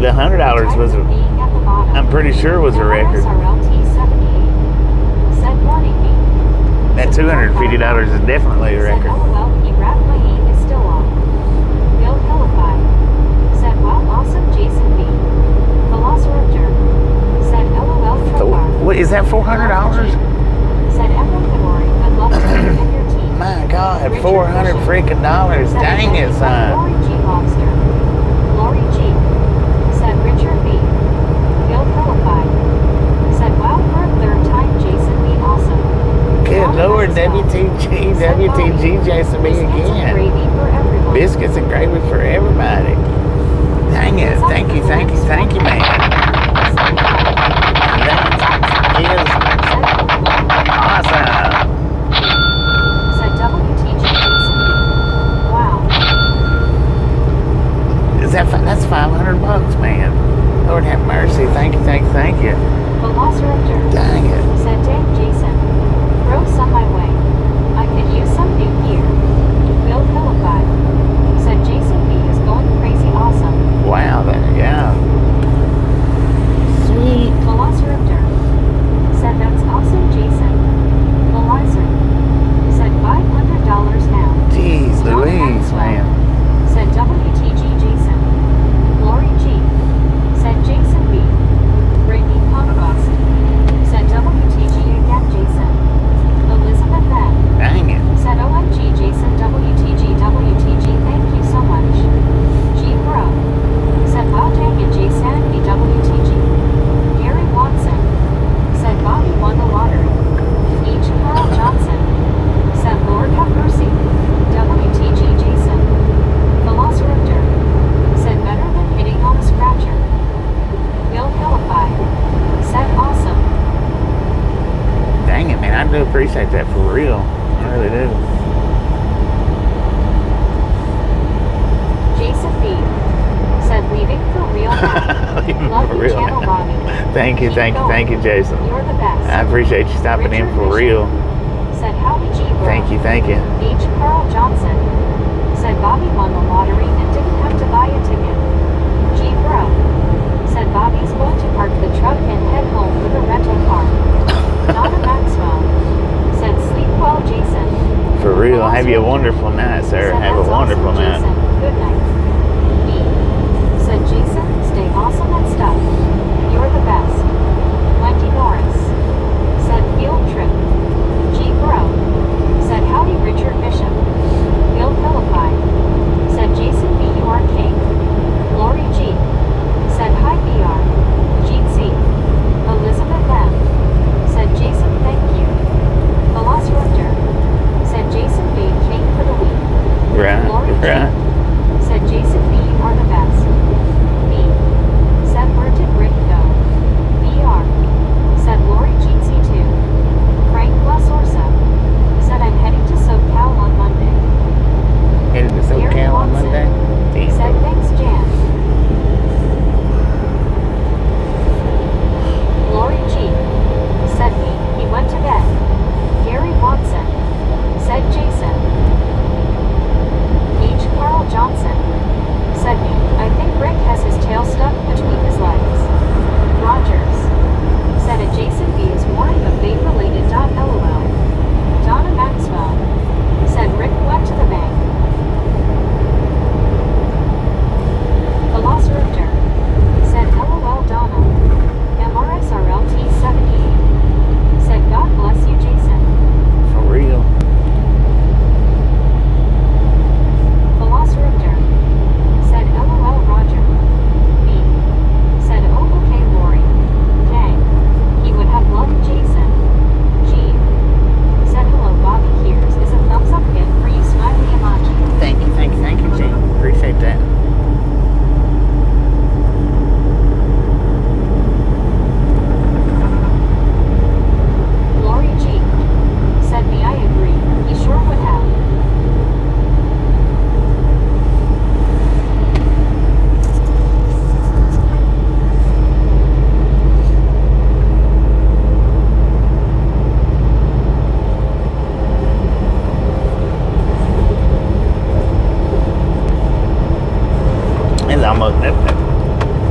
the $100 was, Being at the bottom. I'm pretty sure was a record. RLT78. Said warning me. That $250 is definitely a Said record. LOL, he rap playing is still on. Bill Philippi. Said wow, awesome Jason B. Velociraptor. Said LOL Trocar. What is that, $400? Said Emerald February, good luck to you and your team. My God, 400 freaking dollars. Said Dang it, son. Lori G. Lobster. Lori G. Said Richard B. Bill Philippi. Said wow for a third time Jason B. Awesome. Good Lord, WTG, Jason B Biscuits and again. gravy for everyone. Biscuits and gravy for everybody. Dang it. Thank you, man. That is awesome. Said WTG Jason B. Wow. That's $500, man. Lord have mercy. Thank you. Velociraptor. Dang it. Said dang Jason. Throw some my way. I could use some new gear. Bill Philippi. Said Jason B is going crazy awesome. Wow, yeah. Sweet. Velociraptor. Said that's awesome Jason. Velizer. Said $500 now. Jeez Louise, man. Said WTG Jason. Lori G. Said Jason B. Brittany Podcast. Said WTG again Jason. Elizabeth N. Dang it. Said OMG Jason WTG thank you so much. G Bro. Said wow dang it Jason WTG. Gary Watson. Said Bobby won the lottery. H. Carl Johnson. Said Lord have mercy. WTG Jason. Velociraptor. Said better than hitting on a scratcher. Bill Philippi. Said awesome. Dang it, man. I do appreciate that for real. I really do. Jason B. Said leaving for real now. Leaving Love for you real channel now. Bobby. Thank you, Jason. You're the best. I appreciate you stopping in for real. Said Howie G. Bro. Thank you. H. Carl Johnson. Said Bobby won the lottery and didn't have to buy a ticket. G. Bro. Said Bobby's going to park the truck and head home with a rental car. Donna Maxwell. Said sleep well Jason. For real. Have you a wonderful night, sir. Said, Have a "That's wonderful awesome, night. Jason. Good night. B. Said Jason, stay awesome and stuff. You're the best. Wendy Norris. Said field trip. G. Bro. Said howdy Richard Bishop. Bill Philippi. Said Jason B. You are king. Lori G. Said hi BR. Jeetsy. Elizabeth M. Said Jason thank you. Velociraptor. Said Jason B. came for the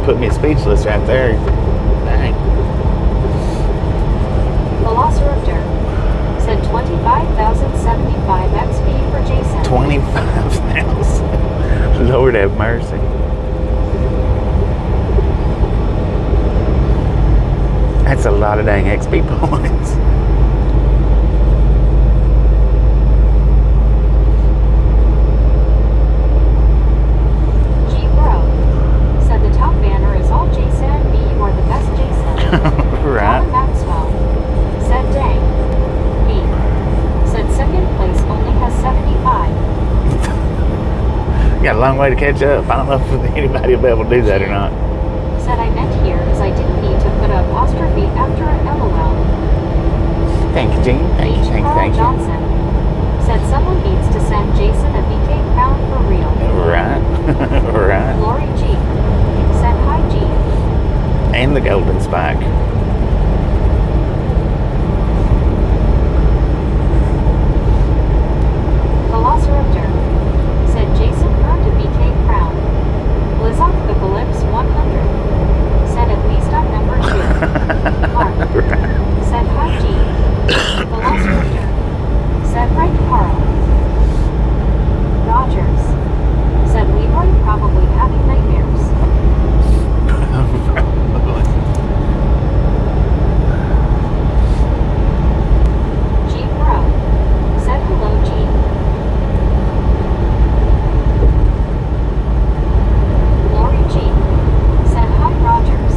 put me speechless right there. Dang. Velociraptor said 25,075 XP for Jason. 25,000. Lord have mercy. That's a lot of dang XP points. Right. John Maxwell said, dang. Me said second place only has 75. Got a long way to catch up. I don't know if anybody will be able to do that or not. Said I meant here because I didn't need to put an apostrophe after an LOL. Thank you, Gene. Thank you. Johnson said someone needs to send Jason a BK crown for real. Right. Right. Lori G said hi, G. And the golden spike. Velociraptor said Jason earned a BK crown. Blizocalypse 100 said at least I'm number 2. Mark said hi, G. Velociraptor said right, Carl. Rogers said Leroy probably having nightmares. G Bro said hello, G. Lori G said hi, Rogers.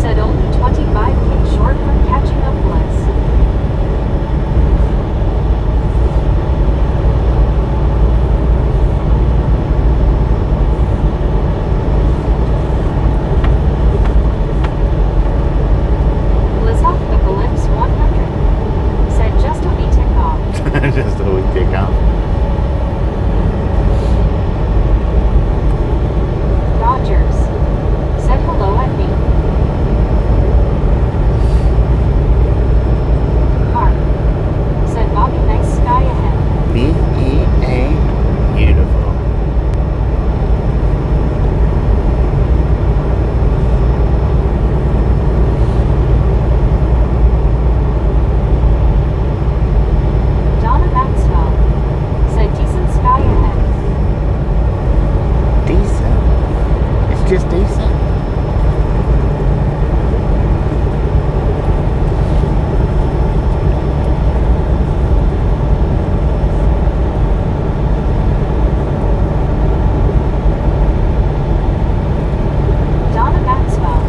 Said only 25K short from catching up, Bliss. Blizocalypse 100 said just a wee tick off. Just a wee tick off. Rogers said hello at me. Mark said Bobby, nice sky ahead. B-E-A. Beautiful. Donna Maxwell said decent sky ahead. Decent. It's just decent. Donna Maxwell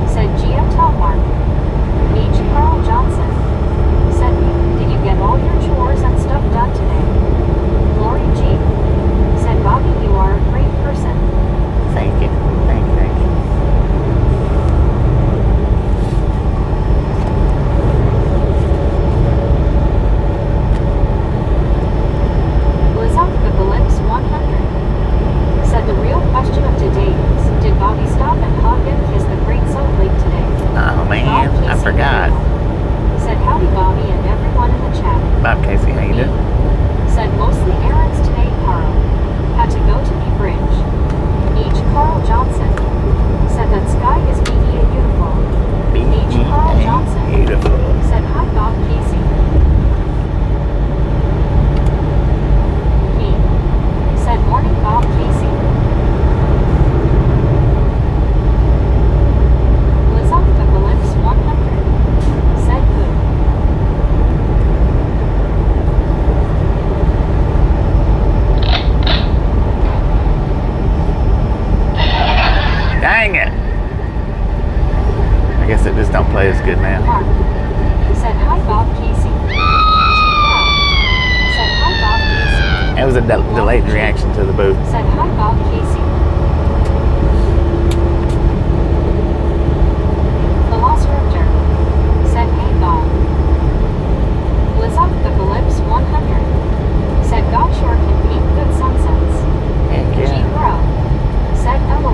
said GM Top Mark. H. Carl Johnson said, did you get all your chores and stuff done today? Lori G said, Bobby, you are a great person. Thank you. Thank you. Blizocalypse 100 said the real question of today is, did Bobby stop and hug and kiss the Great Salt Lake today? Oh man, I forgot. Said howdy, Bobby, and everyone in the chat. Bob Casey, how you doing? Said mostly errands today, Carl. Had to go to the bridge. H. Carl Johnson said that sky is beautiful. H. Carl Johnson Beautiful. said hi, Bob Casey. Me said morning, Bob Casey. Blizocalypse 100 said good. Dang it. I guess it just don't play as good now. Mark said hi, Bob Casey. Said hi, Bob Casey. It was a delayed reaction to the booth. Said hi, Bob Casey. Velociraptor said hey, Bob. Blizocalypse 100 said God sure can paint good sunsets. Heck G yeah. Bro said LOL.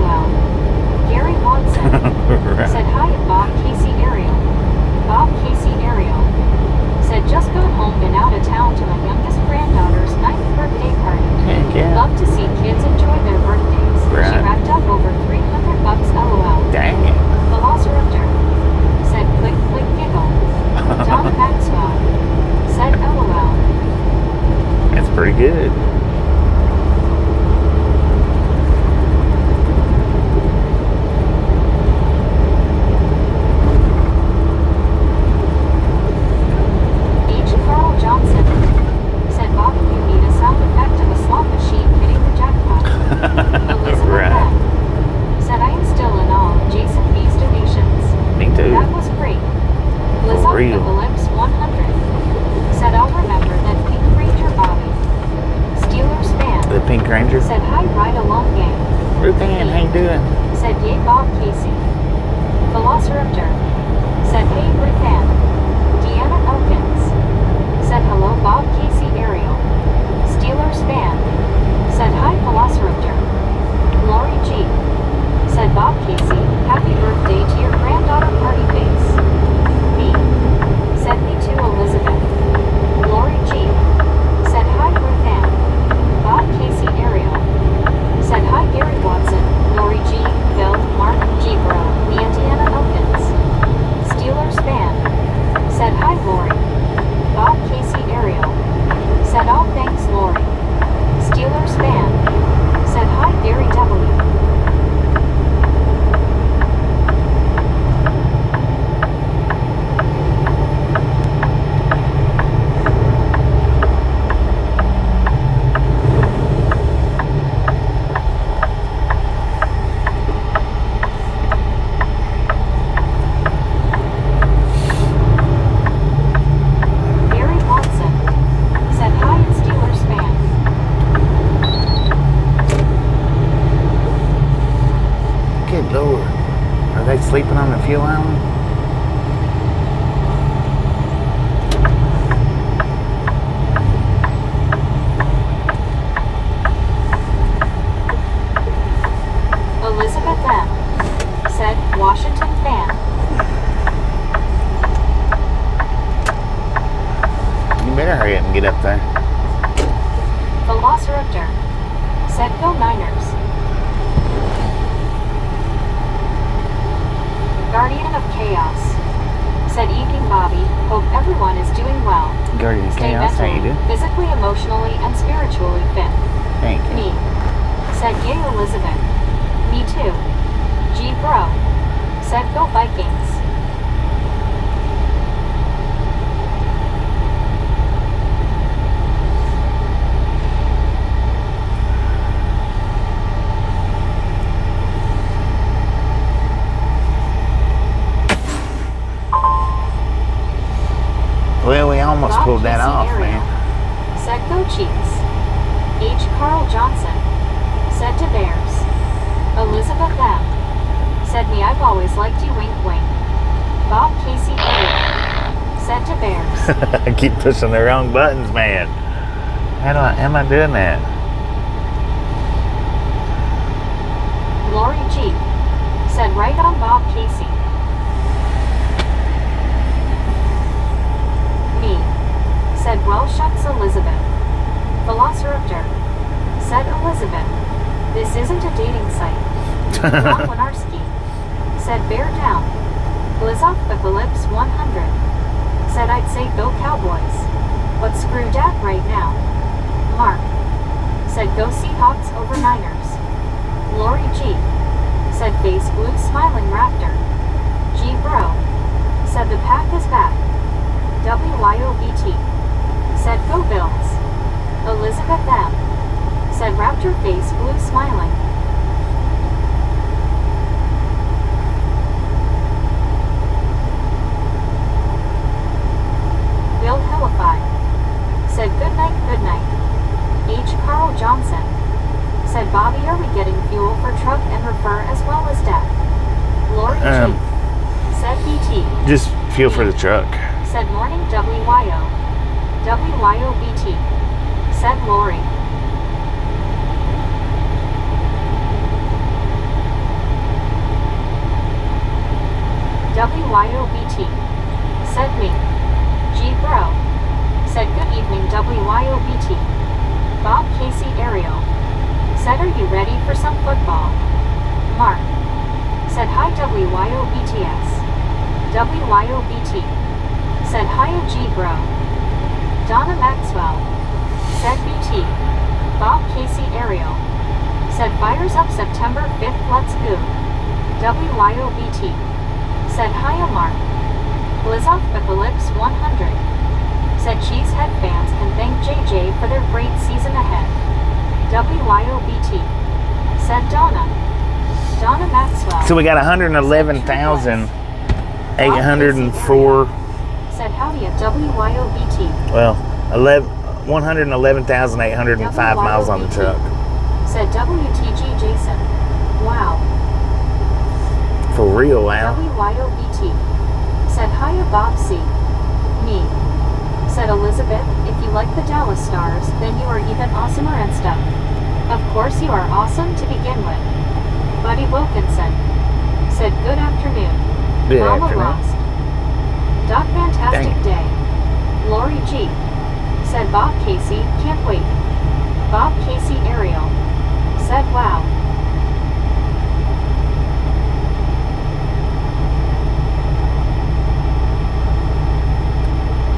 how you doing? Said yay Bob Casey. Velociraptor. Said hey Ruth Ann. Deanna Elkins. Said hello Bob Casey Ariel. Steelers fan. Said hi Velociraptor. Lori G. Said Bob Casey, happy birthday to your granddaughter party face. Me. Said me too Elizabeth. Lori G. Said hi Ruth Ann. Bob Casey Ariel. Said hi Gary Watson. Lori G. Bill, Mark, G. Bro, me and Deanna Elkins. Steelers fan. Said hi Lori. Bob Casey Ariel. Said all thanks Lori. Steelers fan. Said hi Gary W. Sleeping on the fuel island? Elizabeth M. Said Washington fan. You better hurry up and get up there. Velociraptor. Said go Niners. Guardian of Chaos. Said evening Bobby, hope everyone is doing well. Guardian of Stay Chaos, how you mentally, doing? physically, emotionally, and spiritually fit. Thank you. Me. Said yay Elizabeth. Me too. G Bro. Said go Vikings. Well, we almost pulled that off, man. Said go Chiefs. H. Carl Johnson. Said to Bears. Elizabeth M. Said me I've always liked you wink wink. Bob Casey Ariel. Said to Bears. I keep pushing the wrong buttons, man. Am I doing that? Lori G. Said right on Bob Casey. Me. Said well shucks Elizabeth. Velociraptor. Said Elizabeth. This isn't a dating site. Ron Winarski. Said bear down. Blizoff Apocalypse 100. Said I'd say go Cowboys. But screw that right now. Mark. Said go Seahawks over Niners. Lori G. Said face blue smiling raptor. G Bro. Said the pack is back. WYOBT. Said go Bills. Elizabeth M. Said raptor face blue smiling. Bill Hillify. Said good night, good night. H. Carl Johnson. Said Bobby are we getting fuel for truck and refer as well as death? Lori G. Said BT. Just fuel for the truck. Said morning WYO. WYOBT. Said Lori. WYOBT. Said me. G Bro. Said good evening WYOBT. Bob Casey Ariel. Said are you ready for some football? Mark. Said hi WYOBTS. WYOBT. Said hiya G Bro. Donna Maxwell. Said BT. Bob Casey Ariel. Said fires up September 5th let's go. WYOBT. Said hiya Mark. Blizoff Apocalypse 100. Said Cheesehead fans can thank JJ for their great season ahead. WYOBT. Said Donna. Donna Maxwell. So we got 111,804. Said howdy at WYOBT. Well, 111,805 miles on the truck. Said WTG Jason. wow. For real, wow. WYOBT. Said hiya Bob C. Me. Said Elizabeth, if you like the Dallas Stars, then you are even awesomer and stuff. Of course you are awesome to begin with. Buddy Wilkinson. Said good afternoon. Good Mama afternoon. lost. Doc fantastic Dang. day. Lori G. Said Bob Casey, can't wait. Bob Casey Ariel. Said wow.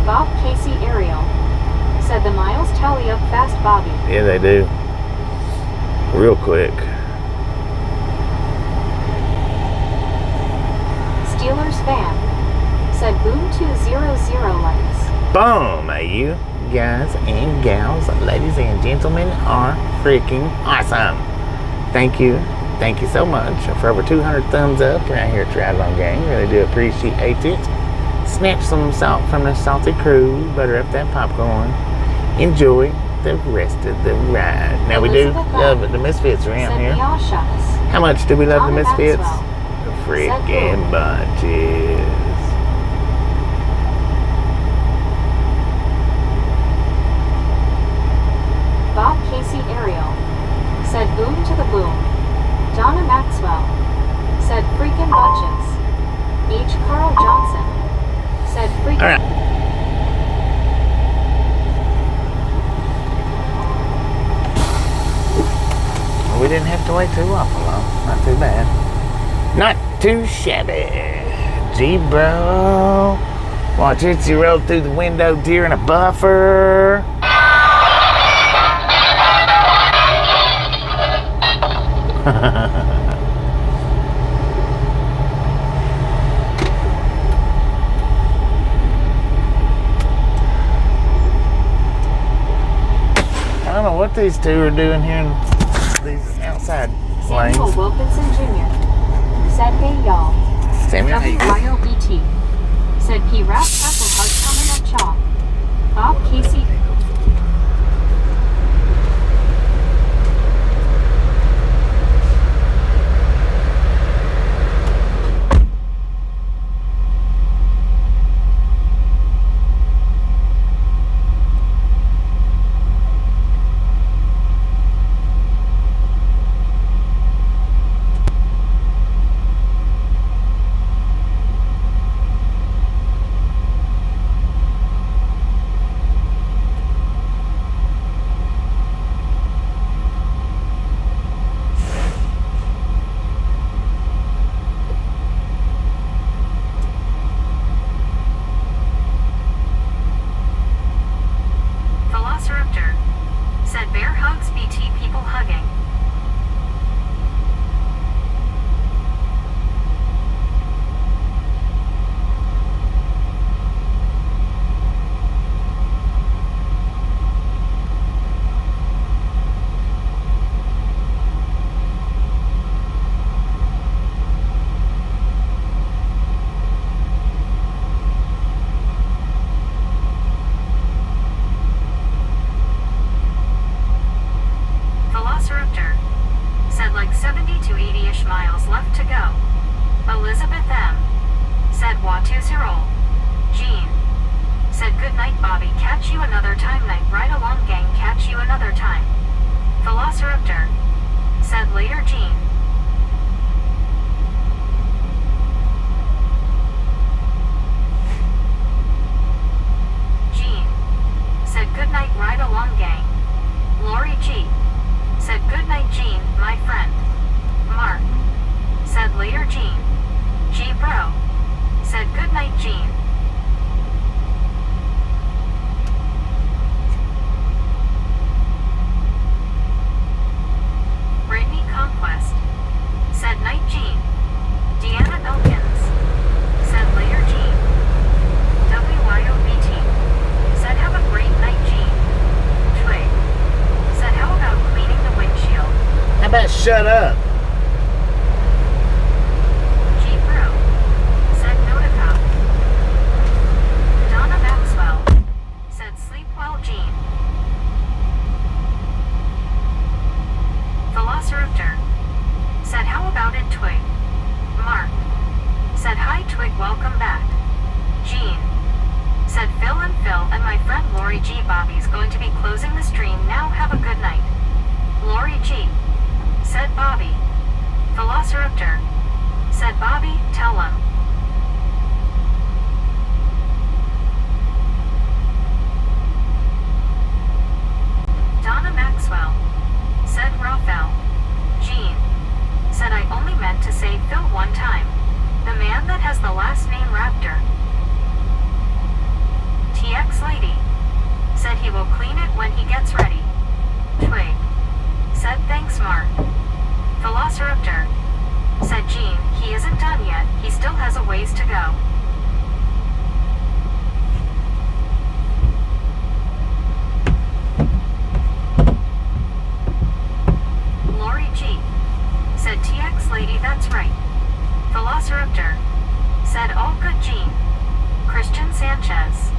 Bob Casey Ariel. Said the miles tally up fast, Bobby. Yeah, they do. Real quick. Steelers fan. Said boom 200 likes. Boom! You guys and gals, ladies and gentlemen, are freaking awesome. Thank you. Thank you so much for over 200 thumbs up right here at Triathlon Gang. Really do appreciate it. Snatch some salt from the salty crew. Butter up that popcorn. Enjoy the rest of the ride. Now we do love the Misfits around Said here. we all shot us. How much do we love the Donna Misfits? Maxwell. The freaking bunches. Bob Casey Ariel. Said boom to the boom. Donna Maxwell. Said freaking bunches. H. Carl Johnson. Said freaking. All right. We didn't have to wait too awful long. Not too bad. Not too shabby. Gee, bro. Watch Itzy roll through the window during a buffer. I don't know what these two are doing here in these outside lanes. Samuel Wilkinson Jr. Said hey y'all. Samuel, how you doing? WYOBT. Said P. Rap tackle hard coming up chalk. Bob Casey. Velociraptor. Said bear hugs BT people hugging. Velociraptor. Said like 70 to 80-ish miles left to go. Elizabeth M. Said Watu0. Jean. Said good night Bobby, catch you another time night right along gang, catch you another time. Velociraptor. Said later Jean. Jean. Said good night right along gang. Lori G. Said good night Jean, my friend. Mark. Said later Jean. G bro. Said good night Jean. Brittany Conquest. Said night Jean. Deanna Elkins. Said later Jean. WYOBT. Said have a great night Jean. Twig. Said how about cleaning the windshield? How about shut up? G bro. Said notify. Donna Maxwell. Said sleep well Jean. Velociraptor. Said how Twig. Mark. Said hi Twig, welcome back. Jean. Said Phil and my friend Lori G. Bobby's going to be closing the stream now, have a good night. Lori G. Said Bobby. Velociraptor. Said Bobby, tell him. Donna Maxwell. Said Raphael. Jean. Said I only meant to say Phil one time. The man that has the last name Raptor. TX Lady. Said he will clean it when he gets ready. Twig. Said thanks Mark. Velociraptor. Said Jean, he isn't done yet, he still has a ways to go. Lori G. Said TX Lady, that's right. Velociraptor. Said all good Jean. Christian Sanchez.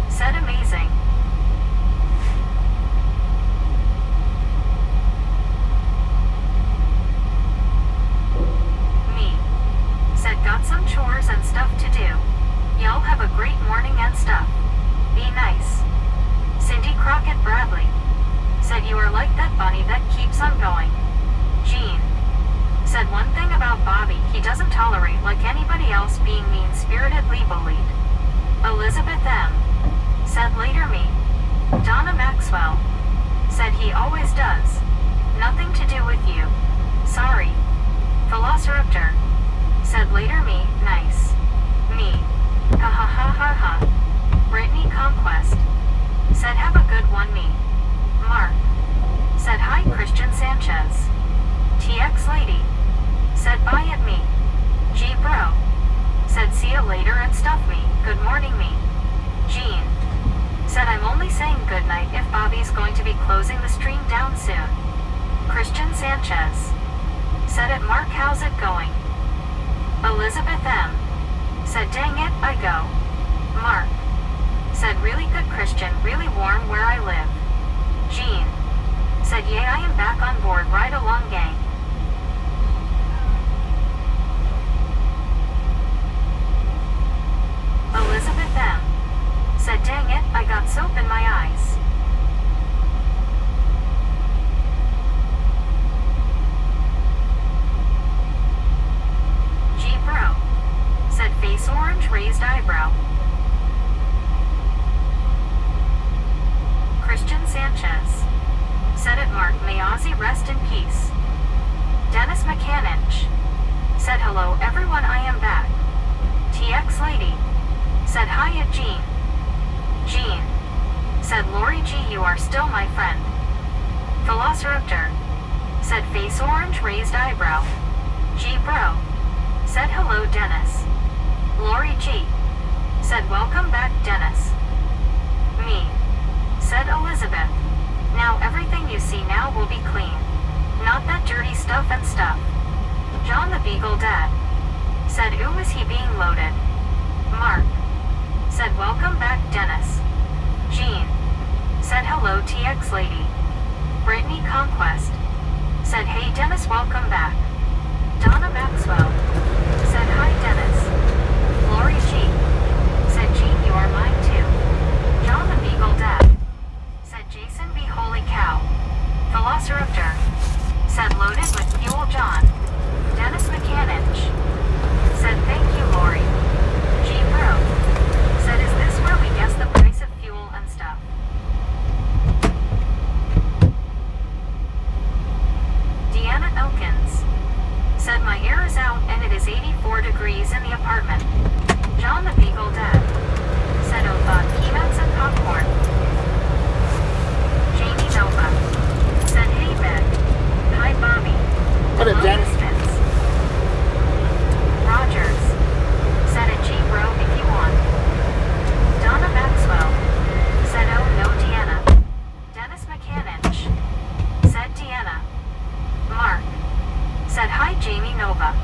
Said amazing. Me. Said got some chores and stuff to do. Y'all have a great morning and stuff. Be nice. Cindy Crockett Bradley. Said you are like that bunny that keeps on going. Jean. Said one thing about Bobby, he doesn't tolerate like anybody else being mean-spiritedly bullied. Elizabeth M. Said later me. Donna Maxwell. Said he always does. Nothing to do with you. Sorry. Velociraptor. Said later me, nice. Me. Ha ha ha ha ha. Brittany Conquest. Said have a good one me. Mark. Said hi Christian Sanchez. TX Lady. Said bye at me. G Bro. Said see you later and stuff me, good morning me. Jean. Said I'm only saying good night if Bobby's going to be closing the stream down soon. Christian Sanchez. Said it Mark, how's it going? Elizabeth M. Said dang it, I go. Mark. Said really good Christian, really warm where I live. Jean. Said yay, I am back on board, right along gang. Elizabeth M. Said dang it, I got soap in my eyes. G Bro. Said face orange, raised eyebrow. Christian Sanchez. Said it Mark, may Ozzy rest in peace. Dennis McCanich. Said hello everyone, I am back. TX Lady. Said hi at Jean. Jean. Said Lori G, you are still my friend. Velociraptor. Said face orange, raised eyebrow. G Bro. Said hello Dennis. Lori G. Said welcome back Dennis. Me. Said Elizabeth. Now everything you see now will be clean. Not that dirty stuff and stuff. John the Beagle Dad. Said ooh, is he being loaded? Mark. Said welcome back Dennis. Jean. Said hello TX Lady. Brittany Conquest. Said hey Dennis, welcome back. Donna Maxwell. Said hi Dennis. Lori G. Said Jean, you are mine too. John the Beagle Dad. Said Jason B, holy cow. Velociraptor. Said loaded with fuel John. Dennis McCanich. Said thank you Lori. G Bro. Said is this where we guess the price of fuel and stuff? Deanna Elkins. Said my air is out and it is 84 degrees in the apartment. John the Beagle Dad. Said oh bought peanuts and popcorn. Jamie Nova. Said hey Beck. Hi Bobby. What up, Jen? Spins. Rogers. Said a G Bro if you want. Donna Maxwell. Said oh no Deanna. Dennis McCanich. Said Deanna. Mark. Said hi Jamie Nova.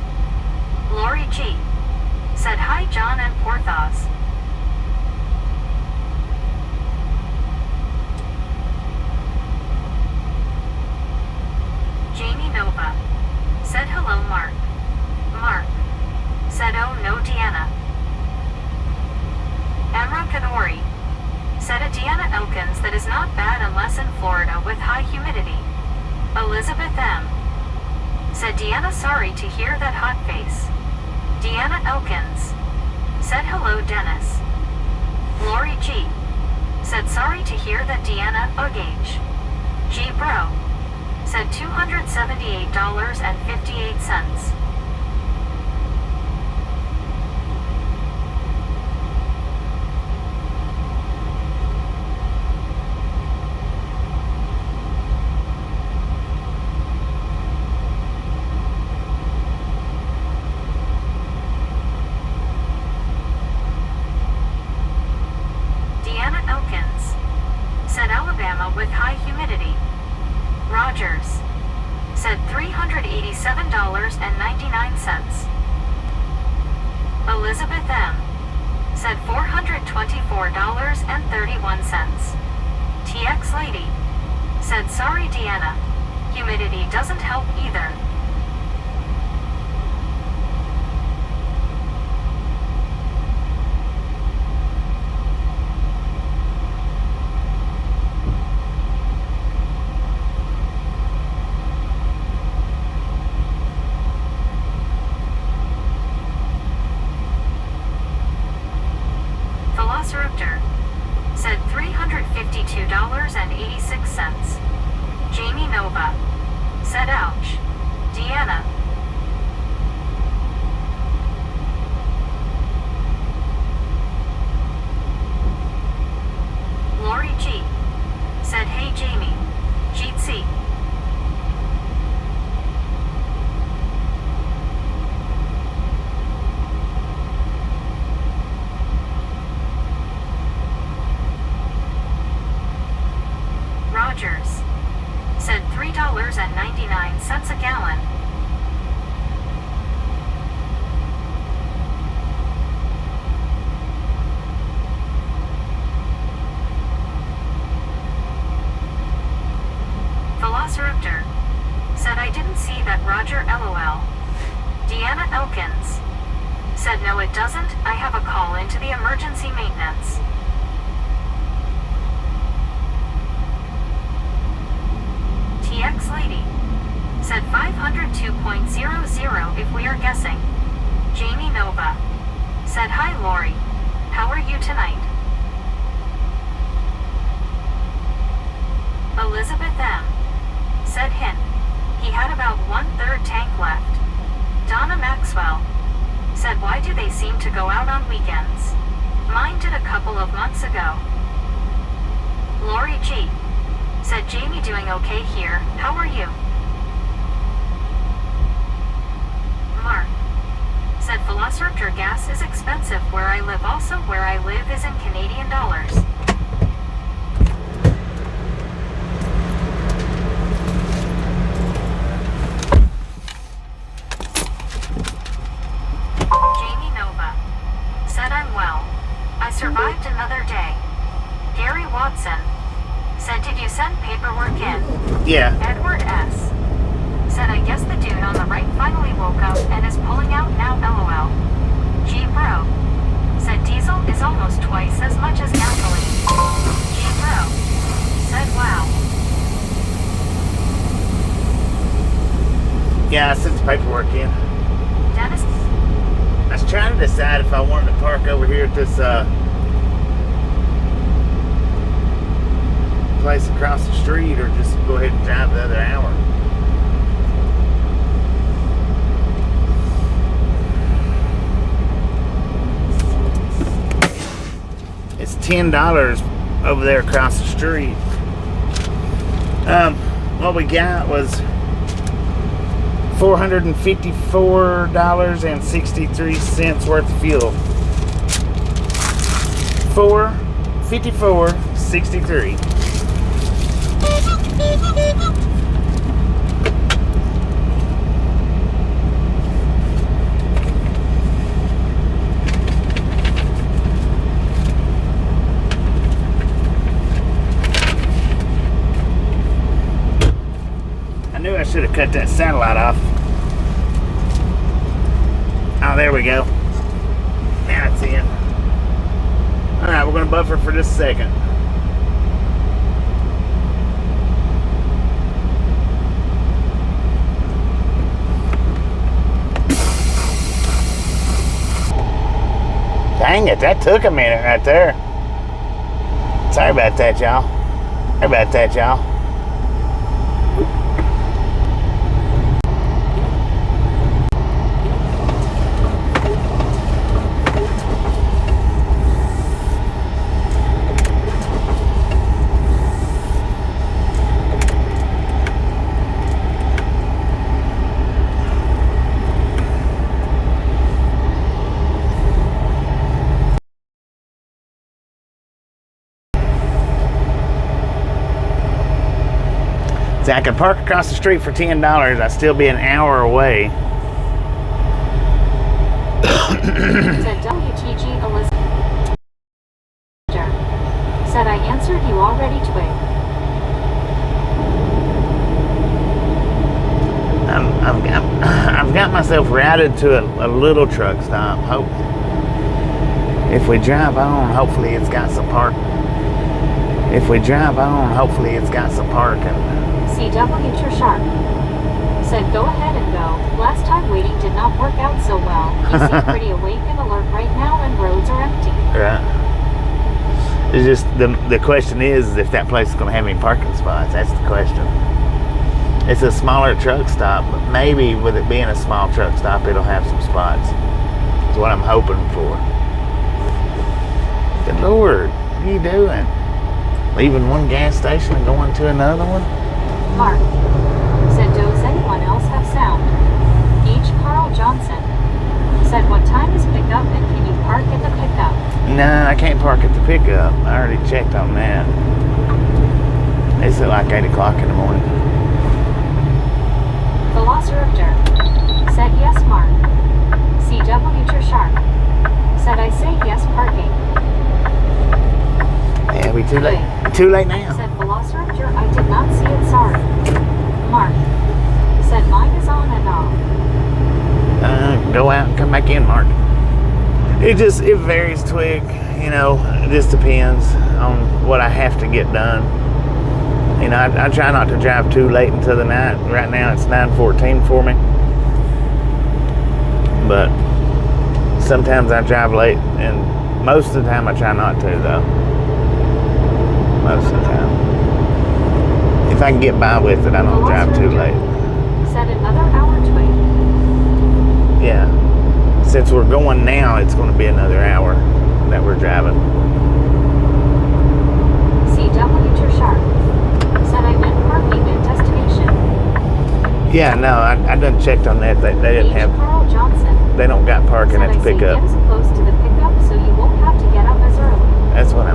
Lori G. Said hi John and Porthos. Jamie Nova. Said hello Mark. high humidity. Elizabeth M. said, Deanna, sorry to hear that hot face. Deanna Elkins said, hello, Dennis. Lori G. said, sorry to hear that, Deanna. Ugage. G. Bro said $278.58. Deanna Elkins said, Alabama with high humidity. Rogers said $387.99. Elizabeth M. said $424.31. TX Lady said, sorry, Deanna. Humidity doesn't help either. Velociraptor said $352.86. Jamie Nova said, ouch. Deanna. Lori G said, hey, Jamie. Jeetsy. Rogers said $3.99 a gallon. Velociraptor said, I didn't see that, Roger, LOL. Deanna Elkins said, no it doesn't, I have a call into the emergency maintenance. TX Lady said 502.00 if we are guessing. Jamie Nova said, hi Lori, how are you tonight? Elizabeth M. said, hint, he had about 1/3 tank left. Donna Maxwell said, why do they seem to go out on weekends? Mine did a couple of months ago. Lori G said, Jamie, doing okay here, how are you? Mark said, Velociraptor, gas is expensive where I live, also where I live is in Canadian dollars. Jamie Nova said, I'm well. I survived another day. Gary Watson said, did you send paperwork in? Yeah. Edward S. said, I guess the dude on the right finally woke up and is pulling out now, LOL. G. Bro said, diesel is almost twice as much as gasoline. G. Bro said, wow. Yeah, I sent the paperwork in. Dennis I was trying to decide if I wanted to park over here at this place across the street or just go ahead and drive the other hour. It's $10 over there across the street. What we got was $454.63 worth of fuel. $454.63. I knew I should have cut that satellite off. Oh, there we go. Now it's in. Alright, we're going to buffer for just a second. Dang it, that took a minute right there. Sorry about that, y'all. Sorry about that, y'all. See, I could park across the street for $10. I'd still be an hour away. Said WTG Elizabeth. Said I answered you already, Twig. I've got myself routed to a little truck stop. Hope if we drive on, hopefully it's got some park. If we drive on, hopefully it's got some parking. CW Sharp said go ahead and go. Last time waiting did not work out so well. You seem pretty awake and alert right now and roads are empty. Right. It's just the question is if that place is going to have any parking spots. That's the question. It's a smaller truck stop, but maybe with it being a small truck stop, it'll have some spots. That's what I'm hoping for. Good Lord, what are you doing? Leaving one gas station and going to another one? Mark said, does anyone else have sound? H. Carl Johnson said, what time is pickup and can you park at the pickup? No, I can't park at the pickup. I already checked on that. It's at like 8 o'clock in the morning. Velociraptor said, yes, Mark. CW Sharp said, I say yes, parking. Yeah, we too late. Too late now. Said Velociraptor, I did not see it, sorry. Mark said, mine is on and off. Go out and come back in, Mark. It varies, Twig. You know, it just depends on what I have to get done. You know, I try not to drive too late into the night. Right now it's 9:14 for me. But sometimes I drive late, and most of the time I try not to, though. Most of the time. If I can get by with it, I don't drive too late. Said another hour, Twig. Yeah. Since we're going now, it's going to be another hour that we're driving. CW Sharp said I meant parking at destination. Yeah, no, I done checked on that. They didn't have. Carl Johnson. They don't got parking said at the pickup. Get as close to the pickup so you won't have to get up as early. That's what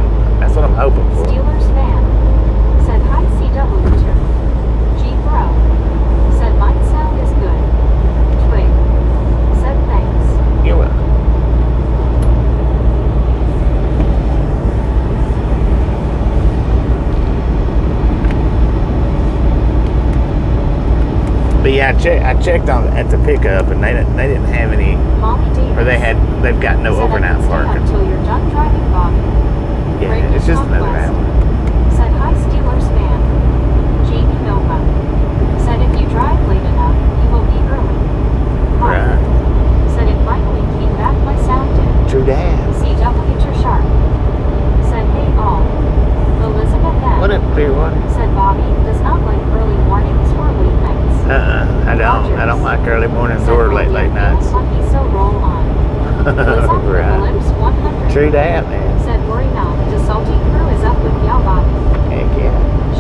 I'm hoping for. Steelers fan said hi, CW. G Bro said mine sound is good. Twig said thanks. You're welcome. But yeah, I checked on at the pickup, and they didn't have any, Mommy Davis or they've got no said overnight I can stay parking. until you're done driving, Bobby. Yeah, Breaking it's just another Conquest hour. said hi, Steelers fan. Jamie Nova said if you drive late enough, you will be early. Mark Right. said it finally came back, my sound did. True that. CW Sharp said hey all. Elizabeth M What up, Clearwater? said Bobby does not like early mornings or late nights. I don't like early mornings Said or late William, nights. "Don't Lucky, so roll on. Right. Glimpse 100 True that, man. said worry not, the salty crew is up with y'all, Bobby. Heck yeah. G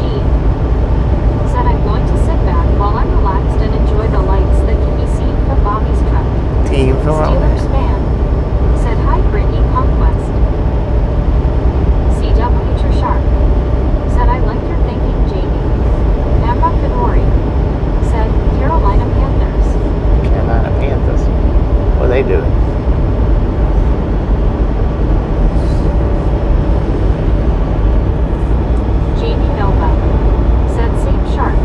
said I'm going to sit back while I'm relaxed and enjoy the lights that can be seen from Bobby's truck. Team for all. Steelers fan said hi, Brittany Conquest. CW Sharp said I like your thinking, Jamie. Amber Kadori said Carolina Panthers. Carolina Panthers. What are they doing? Jamie Nova said same sharp.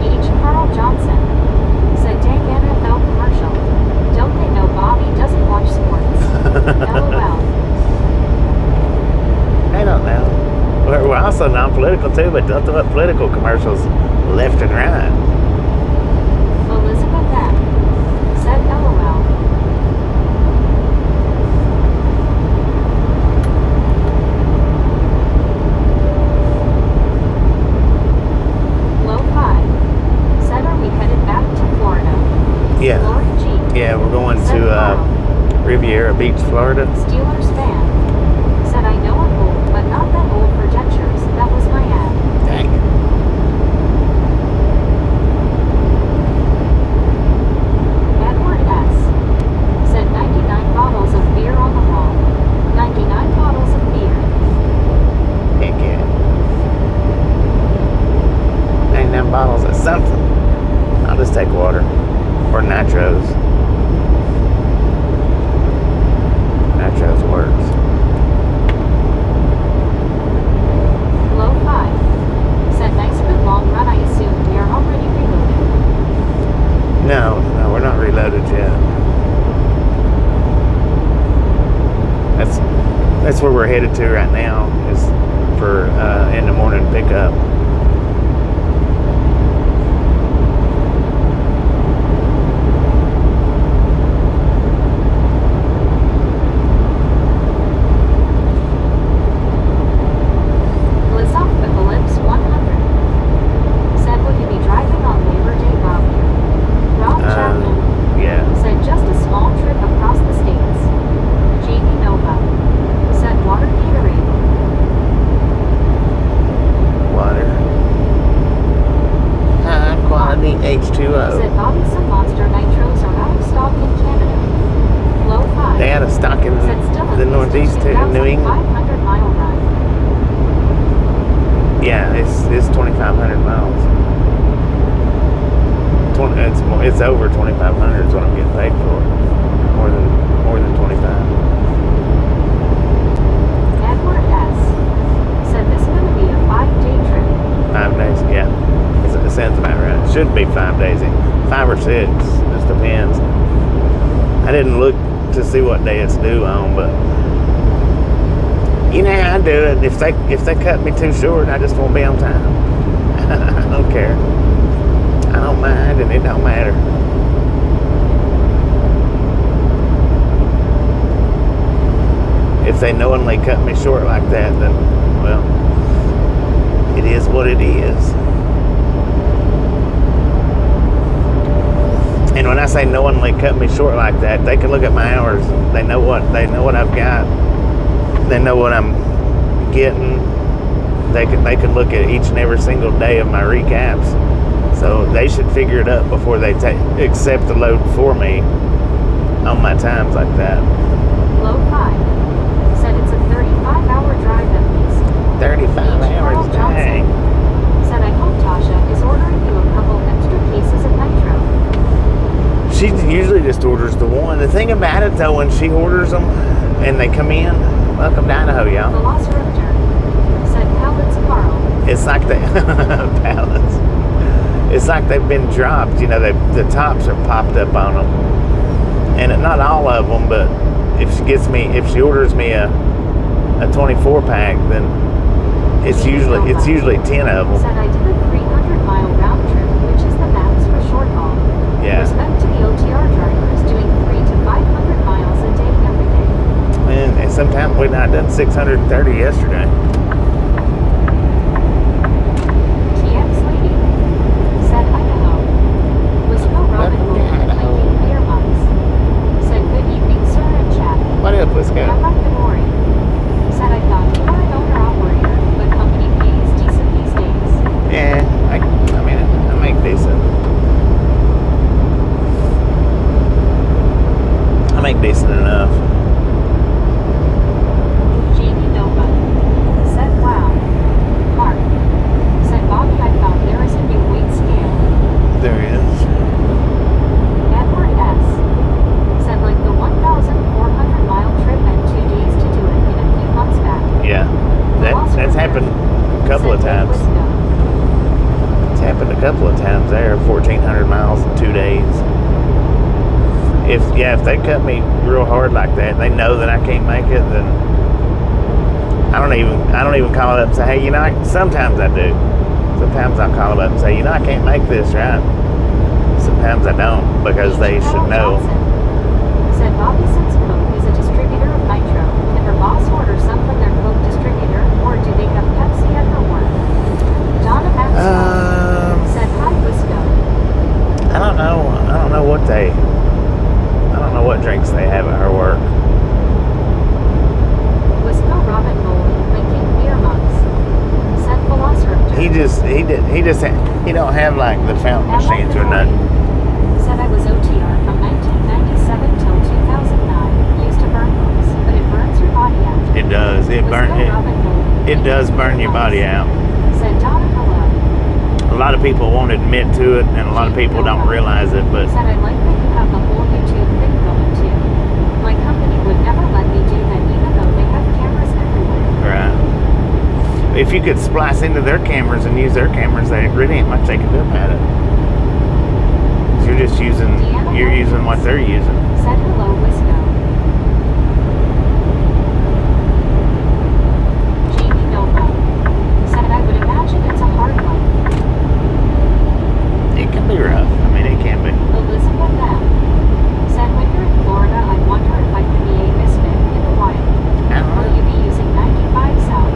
H. Carl Johnson said dang NFL commercial. Don't they know Bobby political too, but nothing but political commercials left and right. Elizabeth M. said LOL. Low 5 said, are we headed back to Florida? Yeah. Lori G. Yeah, we're going said, to wow. Riviera Beach, Florida. Steelers fan said, I know I'm old, but not that old for dentures. That was my ad. Dang. Edward S. said 99 bottles of beer on the wall. 99 bottles of beer. Heck yeah. 99 bottles of something. I'll just take water. Or nitros. Nitros works. Low 5 said, nice good long run. I assume we are already reloaded. No, we're not reloaded yet. That's where we're headed to right now, is for in the morning pickup. Bliss 100 said, will you be driving on Labor Day, Bob? Rob Chapman Yeah. said, just a small trip across the states. Jamie Nova said, water Gatorade. Water. High quality Said, H2O. Bobby, some Monster Nitros are out of stock in Canada. Low 5 They had a stock in said, still the Northeast too, in New England. 500-mile run. Yeah, it's 2,500 miles. It's over 2,500 is what I'm getting paid for. More than 25. Edward S. said, this is going to be a 5-day trip. 5 days, yeah. It sounds about right. It should be 5 days. 5 or 6. Just depends. I didn't look to see what day it's due on, but you know how I do it. If they cut me too short, I just won't be on time. I don't care. I don't mind, and it don't matter. If they knowingly cut me short like that, then, well, it is what it is. And when I say knowingly cut me short like that, they can look at my hours. They know what I've got. They know what I'm getting. They can look at each and every single day of my recaps. So they should figure it up before they accept the load for me on my times like that. Low 5 said, it's a 35-hour drive at least. 35 hours, dang. Said, I hope Tasha is ordering you a couple extra cases of nitro. She usually just orders the one. The thing about it, though, when she orders them and they come in, welcome to Idaho, y'all. Velociraptor said, pallets Carl. It's like the pallets. It's like they've been dropped. You know, the tops are popped up on them, and not all of them. But if she orders me a 24 pack, then it's usually 10 of them. Said, I did a 300-mile round trip, which is the max for short haul. Yeah. Respect to the OTR drivers doing 300 to 500 miles a day every day. And sometimes we've not done 630 yesterday. TX Lady said, Idaho. Was no Robin Welcome to Hood Idaho. making beer mugs. Said, good evening, sir, and chat. What up, let's go. Rabbi Fedori said, I thought you were an owner-operator, but company pays decent these days. Yeah, I mean, I make decent. I make decent enough. Jamie Nova said, wow. Mark said, Bobby, I found there is a new weight scale. There is. Edward S. said, like the 1,400-mile trip and 2 days to do it in a few months back. Yeah, that's happened a couple of times. It's happened a couple of times there. 1,400 miles in 2 days. If they cut me real hard like that, they know that I can't make it, then I don't even call them up and say, hey, sometimes I do. Sometimes I'll call them up and say, I can't make this, right? Sometimes I don't, because they should know. Said Bobby Sense Coke is a distributor of nitro. Can her boss order some from their Coke distributor, or do they have Pepsi at her work? Donna Maxwell said hi, Wisco. I don't know what drinks they have at her work. Wisco Robin Nolan, making beer mugs. Said Velociraptor. He don't have like the fountain machines or nothing. Said I was OTR from 1997 till 2009. Used to burn books, but it burns your body out. It does. It does burn your body out. Said Donna hello. A lot of people won't admit to it, and a lot of people don't realize it, but said I like that you have the whole YouTube thing going too. My company would never let me do that, even though they have cameras everywhere. right. If you could splice into their cameras and use their cameras, there really ain't much they can do about it. 'Cause you're using what they're using. Said hello, Wisco. Jamie Nova said I would imagine it's a hard one. It can be rough. I mean, it can be. Elizabeth M. said when you're in Florida, I wonder if I could be a misfit in the wild. I don't Will know. you be using 95 South?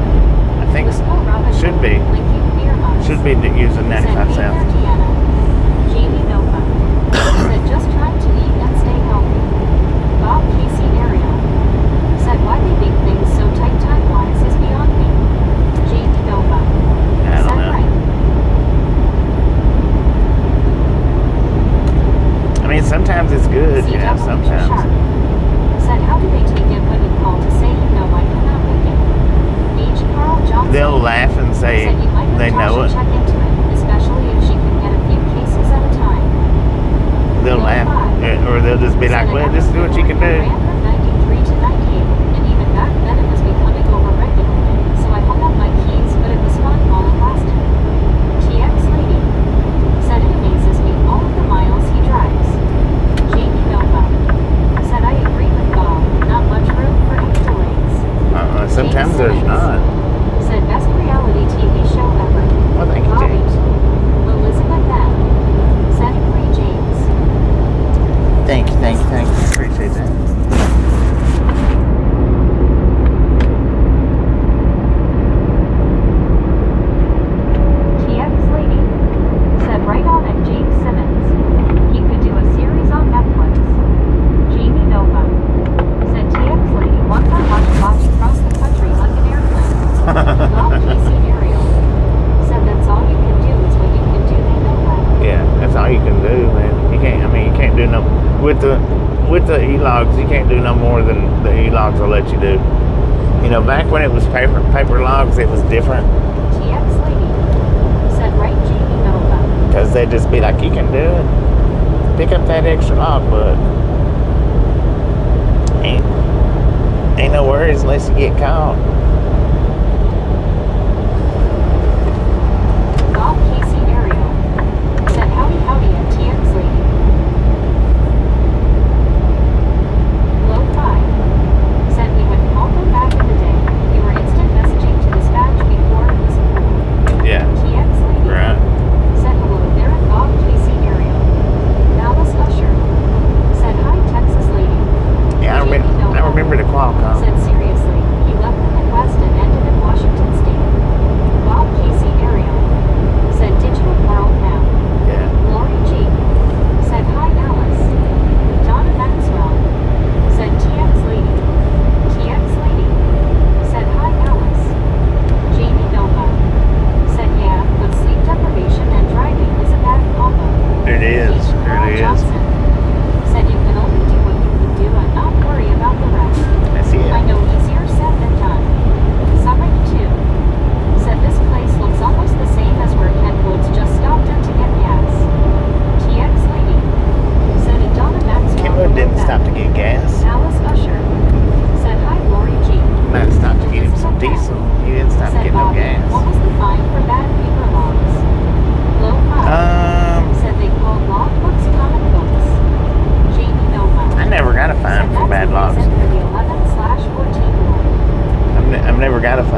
I think Wisco Robin should be. Linking beer mugs. Should be using 95 said South. Deanna. Jamie Nova said just trying to eat and stay healthy. Bob Casey area said why they make things so tight time-wise is beyond me. Jamie Nova I don't said know. right. I mean, sometimes it's good, CW sometimes. Sharp said how do they take it when you call to say I cannot make it? H. Carl Johnson They'll laugh and say said you might have they know Tasha it. check into it, especially if she can get a few cases at a time. They'll laugh, or they'll just be like, well, just do what you can do. I ran from 93 to 98, and even back then it was becoming over-regulated, so I hung up my keys, but it was fun while it lasted. TX Lady said it amazes me all of the miles he drives. Jamie Nova said I agree with Bob, not much room for any delays. Sometimes there's not. Said best reality TV show ever. Well, thank you, Bobby. James. Elizabeth M. said agree, James. Thank you. Appreciate that. TX Lady said right on it, James Simmons. He could do a series on Netflix. Jamie Nova said TX Lady once I watched Bobby cross the country like an airplane. Bob Casey Ariel said that's all you can do is what you can do, they know that. Yeah, that's all you can do, man. You can't do no with the e-logs. You can't do no more than the e-logs will let you do. Back when it was paper logs, it was different, TX Lady said right, Jamie Nova. because they'd just be like, you can do it. Pick up that extra log book. Ain't no worries unless you get caught. Bob Casey Ariel said howdy at TX Lady. Low 5 said we would call them back in the day. We were instant messaging to dispatch before it was cool. Yeah, TX Lady right. said hello there at Bob Casey Ariel. Dallas Usher said hi, Texas Lady. Yeah, I remember the Qualcomm. Said seriously, he left the Midwest and ended in Washington State. Bob Casey Ariel said digital world now. Yeah. Lori G said hi, Alice. Donna Maxwell said TX Lady. TX Lady said hi, Alice. Jamie Nova said yeah, but sleep deprivation and driving is a bad combo. It is. H. Carl It is. Johnson said you can only do what you can do and not worry about the rest. That's it. I know easier said than done. Summit 2 said this place looks almost the same as where Ken Woods just stopped in to get gas. TX Lady said and Donna Maxwell. Kenwood didn't stop to get gas. Alice Usher said hi, Lori G. Might have stopped to get him some diesel. He didn't stop to Said get no Bobby, gas. what was the fine for bad paper logs? Low 5 said they called log books comic books. Jamie Nova I never got a fine said for that's bad the logs. reason for the 11/14 rule. I've never got a fine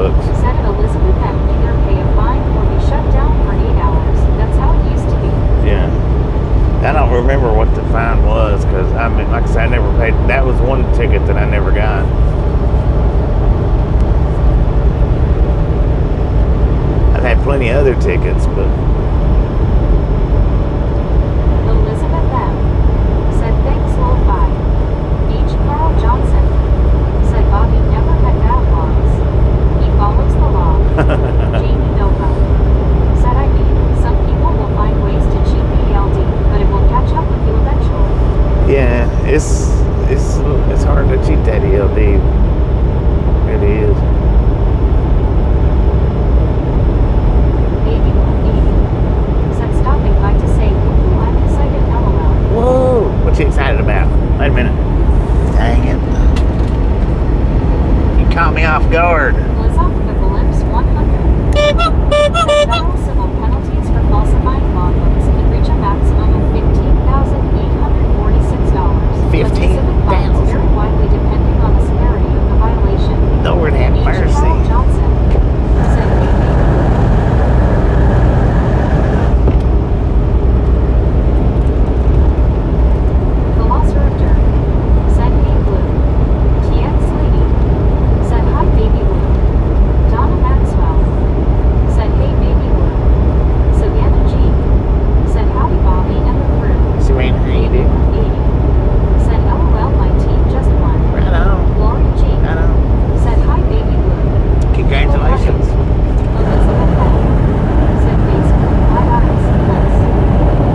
books. Said at Elizabeth M. either pay a fine or be shut down for 8 hours. That's how it used to be. Yeah. I don't remember what the fine was because, I mean, like I said, I never paid. That was one ticket that I never got. I've had plenty of other tickets, but... Elizabeth M. said thanks Lo-Fi. H. Carl Johnson said Bobby never had bad laws. He follows the law. Jamie Nova said I mean, some people will find ways to cheat the ELD, but it will catch up with you eventually. Yeah, it's hard to cheat that ELD. It is. Baby 180 said stopping by to say, ooh, I'm excited, LOL. Whoa! What you excited about? Wait a minute. Dang it. You caught me off guard. Blizzard with the lips 100 said federal civil penalties for falsifying logbooks can reach a maximum of $15,846. But specific fines vary widely depending on the severity of the violation. Lord have H. mercy. Carl Johnson said Velociraptor said hey blue. TX lady said hi baby blue. Donna Maxwell said hey baby blue. Savannah G said howdy Bobby and the crew. Serena, how you do? 80 said LOL my team just won. Right on. Lori G Right on. said hi baby blue. Congratulations. Elizabeth M said Facebook I got it plus.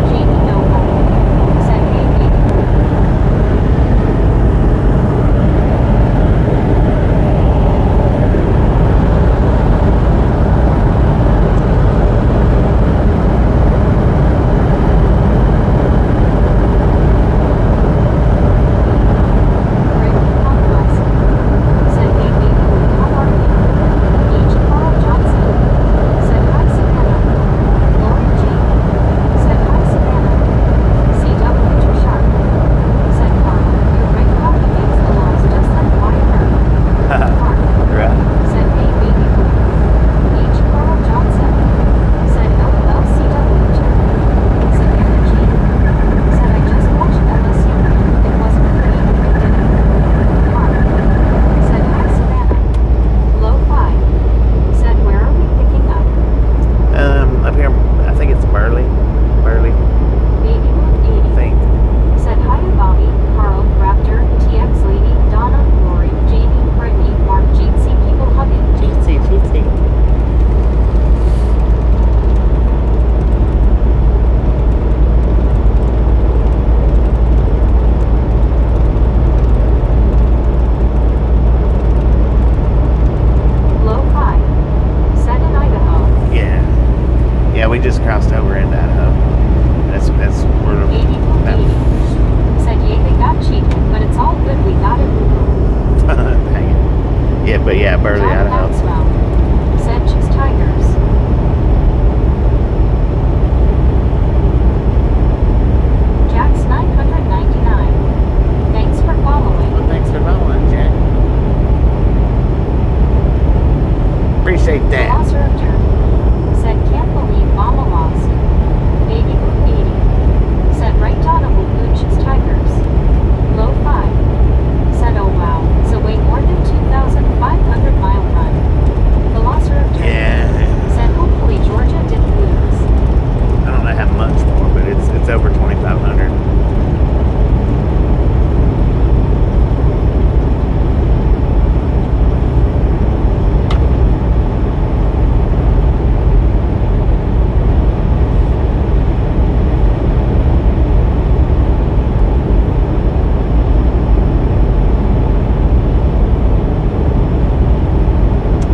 Jamie Nova said hey baby blue. Rick Conquest said hey baby blue how are you? H. Carl Johnson said hi Savannah. Lori G said hi Savannah. CW Sharp said Carl, your red coffee makes the laws just like Wyatt Earp. Mark Right. said hey baby blue. H. Carl Johnson said LLCW check. Savannah G said I just watched LSU. It wasn't pretty, did it? Mark said hi Savannah. Lo-Fi said where are we picking up? Up here, I think it's Burley. Baby Baby Blue 80 think. said hi to Bobby, Carl, Raptor, TX Lady, Donna, Lori, Jamie, Brittany, Mark, Jeetsy, people hugging. Cheatsy. Lo-Fi said in Idaho. Yeah. Yeah, we just crossed over into Idaho. That's where 80 said yay they got cheated, but it's all good we got it. Dang it. Yeah, but yeah, Burley, John Idaho. Maxwell said choose Tigers. Jack's 999. Thanks for following. Well, thanks for following, Jack. Appreciate that. Velociraptor said can't believe Mama lost. Baby Blue 80 said right Donna will good choose Tigers. Lo-Fi said oh wow, so way more than 2,500 mile run. Velociraptor Yeah. said hopefully Georgia didn't lose. I don't know how much more, but it's over 2,500.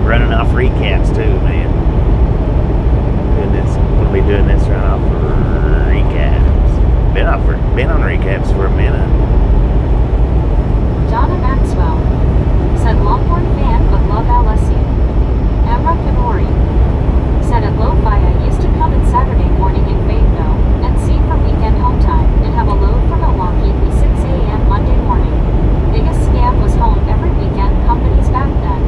Running off recaps too, man. We'll be doing this right off recaps. Been on recaps for a minute. Donna Maxwell said Longhorn fan but love LSU. Emra Kanori said at Lo-Fi I used to come in Saturday morning in Fayetteville and see for weekend home time and have a load for Milwaukee be 6 a.m. Monday morning. Biggest scam was home every weekend companies back then.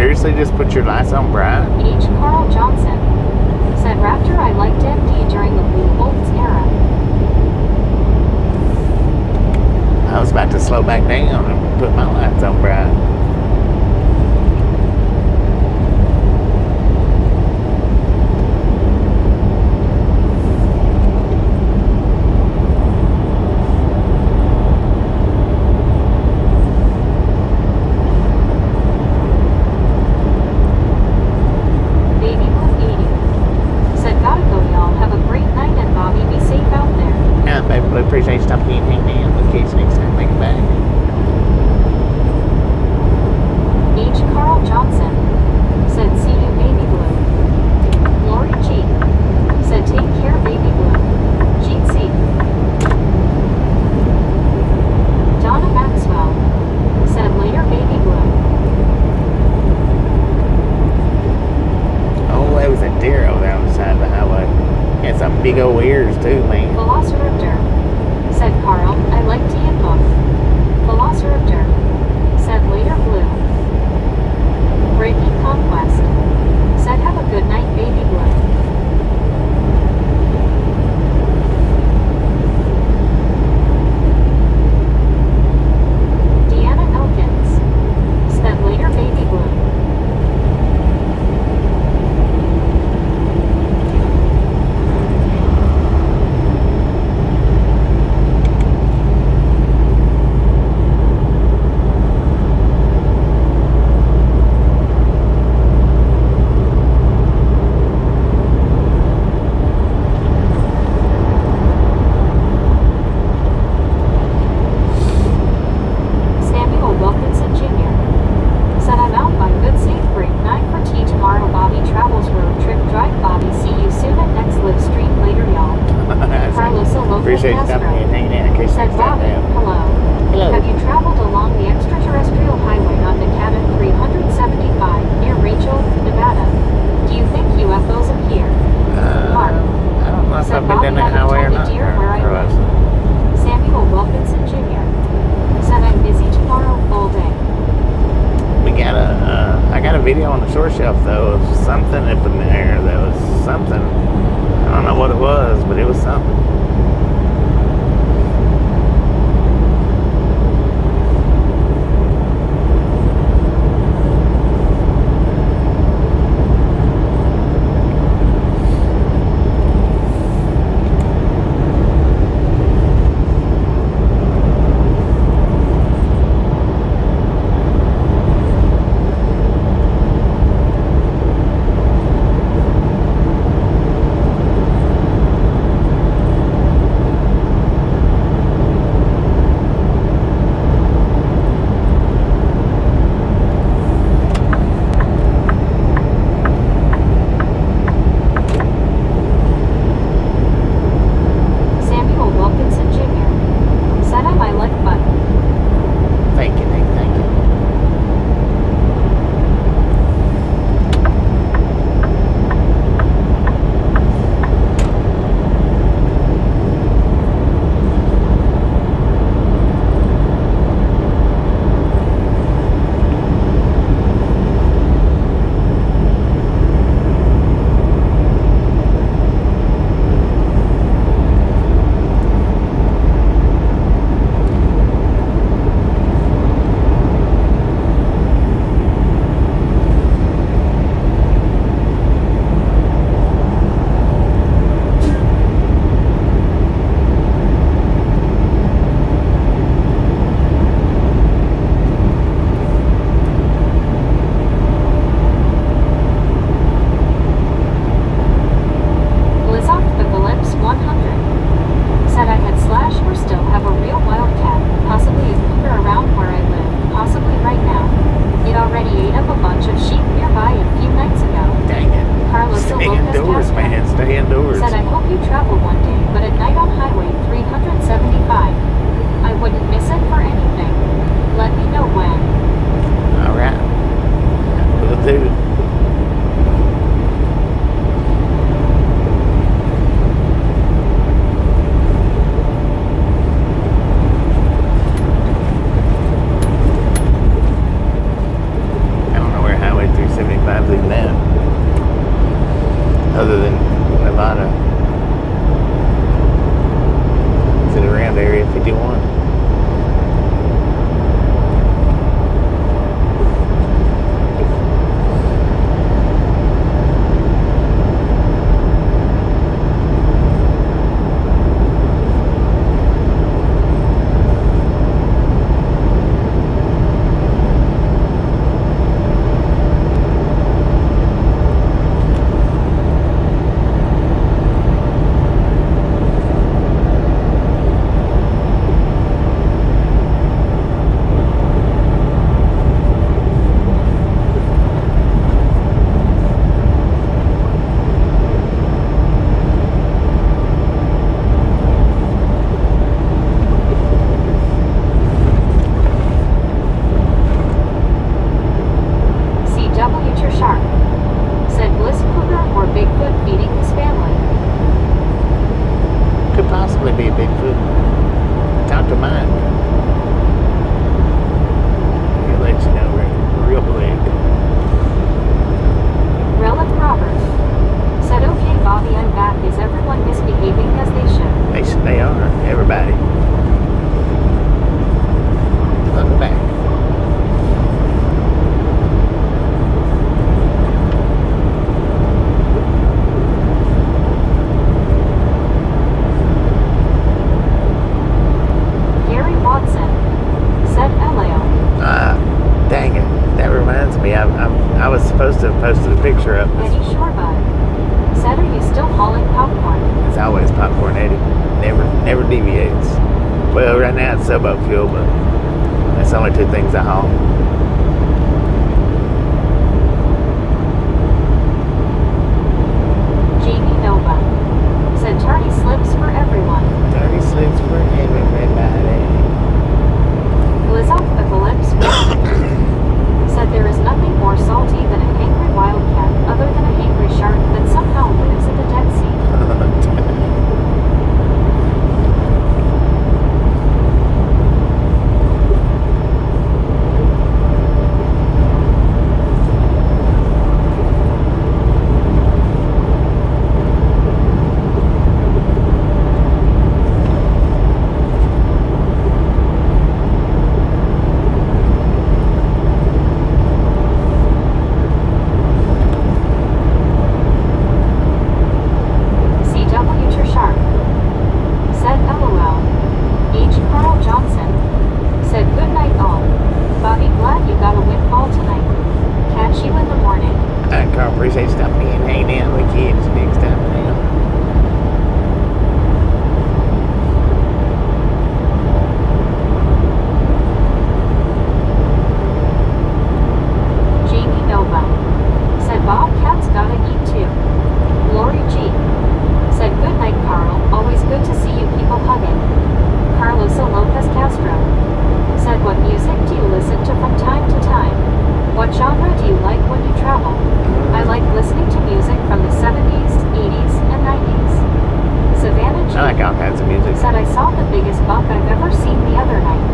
seriously just put your lights on bright? H. Carl Johnson said, Raptor, I liked MD during the Blue Bolts era. I was about to slow back down and put my lights on bright. Baby Blue 80 said, gotta go, y'all. Have a great night, and Bobby, be safe out there. Yeah, baby, we appreciate you stopping in and hanging out. We'll catch you next time. Make it back. H. Carl Johnson said, see you, Baby Blue. Lori G said, take care, Baby Blue. GC. Donna Maxwell said, later, Baby Blue. Oh, there was a deer over there on the side of the highway. He had some big old ears too, man. Velociraptor said, Carl, I like tea and book. Velociraptor said, later, Blue. Brittany Conquest said, have a good night, Baby Blue. Deanna Elkins said, later, Baby Blue. Samuel Wilkinson Jr. said, I'm out by good safe break 9 for tea tomorrow. Bobby travels road trip drive. Bobby, see you soon at next live stream later, y'all. Carlos Lopez Appreciate you stopping in and hanging out. In case said, next time Bobby, now. hello. Hello. Have you traveled along the extraterrestrial highway on the Cabin 375 near Rachel, Nevada? Do you think UFOs appear? Mark I don't know if said, I've been down that highway or not. Deer where I Or live. was. Samuel Wilkinson Jr. said, I'm busy tomorrow all day. We got I got a video on the short shelf though of something up in the air. That was something. I don't know what it was, but it was something. picture up. Eddie Shorebud said, "Are you still hauling popcorn?" It's always popcorn, Eddie. Never deviates. Well, right now it's sailboat fuel, but that's the only two things I haul. Jamie Nova said, "Tardy slips for everyone." Dirty slips for everybody. Liz Apocalypse said, "There is nothing more salty than a hangry wildcat other than a hangry shark that somehow lives in the Dead Sea." Appreciate stopping in, hanging out with kids next time around. Jamie Nova said, "Bobcat's gotta eat too." Lori G said, "Good night, Carl. Always good to see you people hugging." Carlosa Lopez Castro said, "What music do you listen to from time to time? What genre do you like when you travel?" "I like listening to music from the 70s, 80s, and 90s. Savannah G I like all kinds of music. said, "I saw the biggest buck I've ever seen the other night.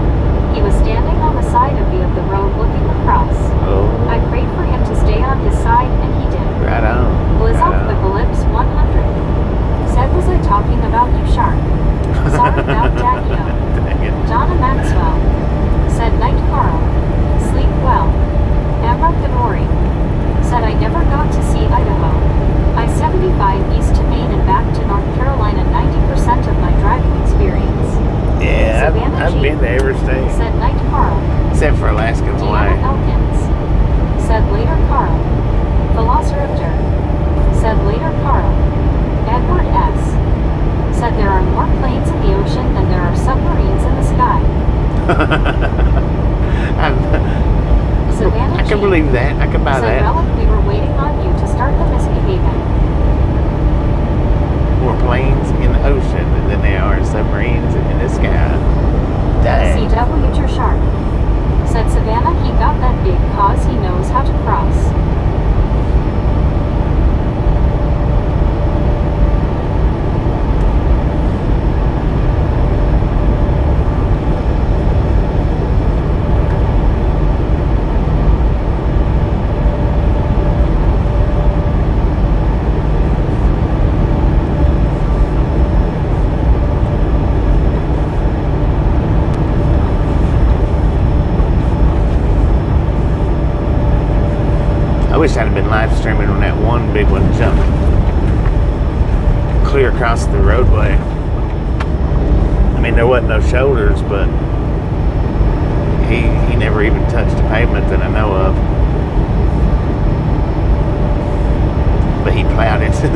He was standing on the side of the road looking across. Oh, I prayed for him to stay on his side, and he did." right on. Blizz Right off the on. Ellipse 100 said, "Was I talking about you, shark? Sorry about Dagio." Dang it. Donna Maxwell said, "Night, Carl. Sleep well." Amber Ganori said, "I never got to see Idaho. I-75 east to Maine and back to North Carolina, 90% of my driving experience." Yeah, Savannah I've G been to every state said, "Night, Carl." except for Alaska and Deanna Hawaii. Elkins said, "Later, Carl." Velociraptor said, "Later, Carl." Edward S said, "There are more planes in the ocean than there are submarines in the sky." Savannah I can G believe that. I can buy said, that. "Relic, we were waiting on you to start the Misbehaving." More planes in the ocean than there are submarines in the sky. Dang. CW Shark said, "Savannah, he got that big cause he knows how to cross." I wish I'd have been live streaming when that one big one jumped clear across the roadway. I mean, there wasn't no shoulders, but he never even touched the pavement that I know of. But he plowed into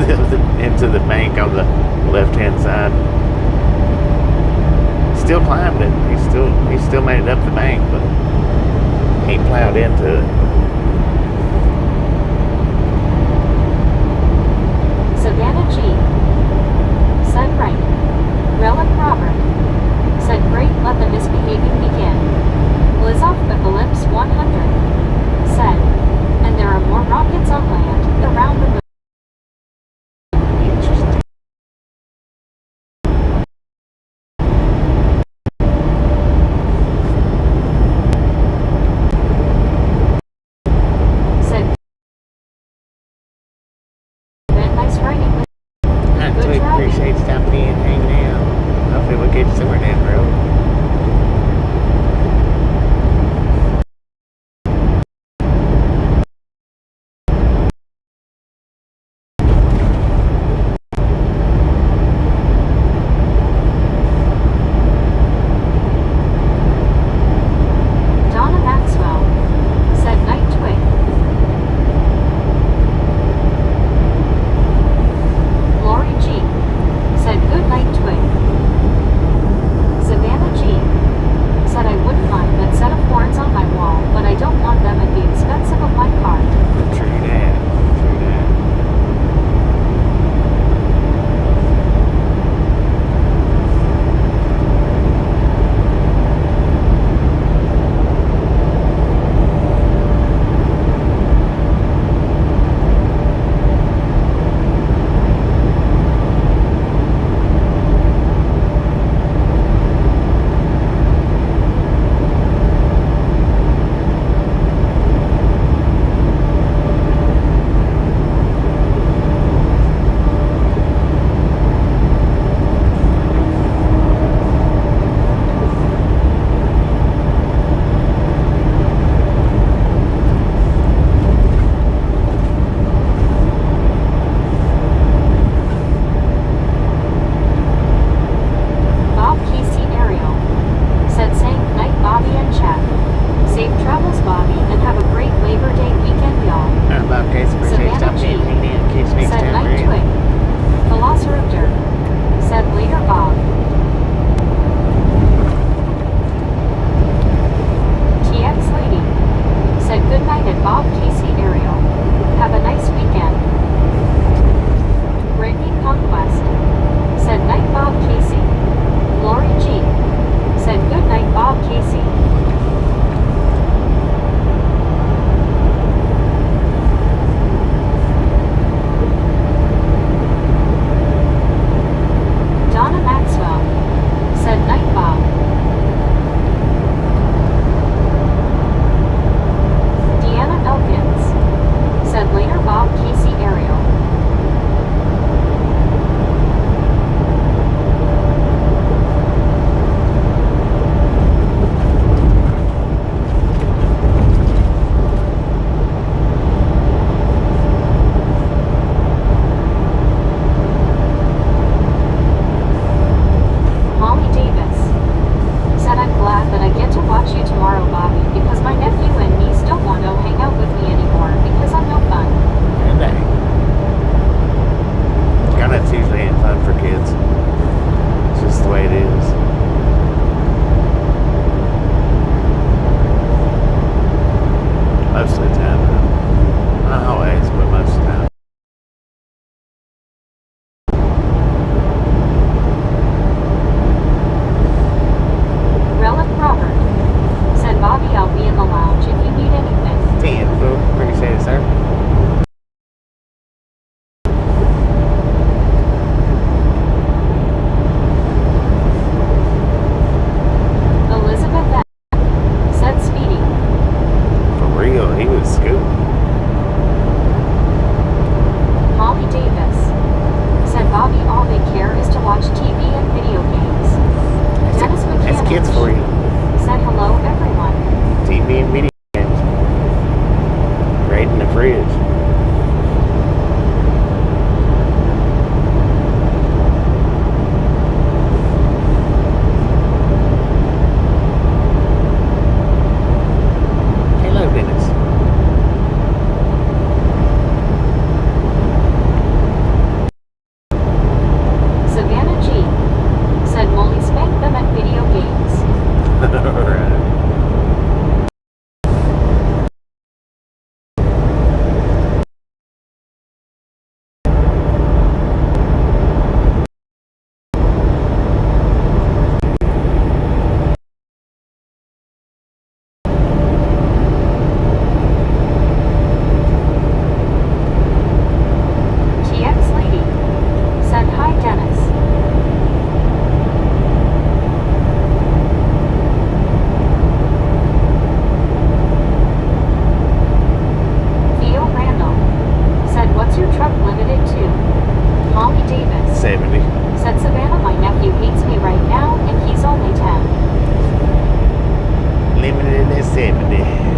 the bank on the left-hand side. Still climbed it. He still made it up the bank, but he plowed into it. Savannah G said, "Right." Relic Robert said, "Great, let the misbehaving begin." Blizz off the Ellipse 100 said, "And there are more rockets on land around the moon." Interesting. Said, "Ben, nice writing with I good really driving." appreciate stopping in, hanging out. Hopefully we'll get you somewhere down the road. the 70.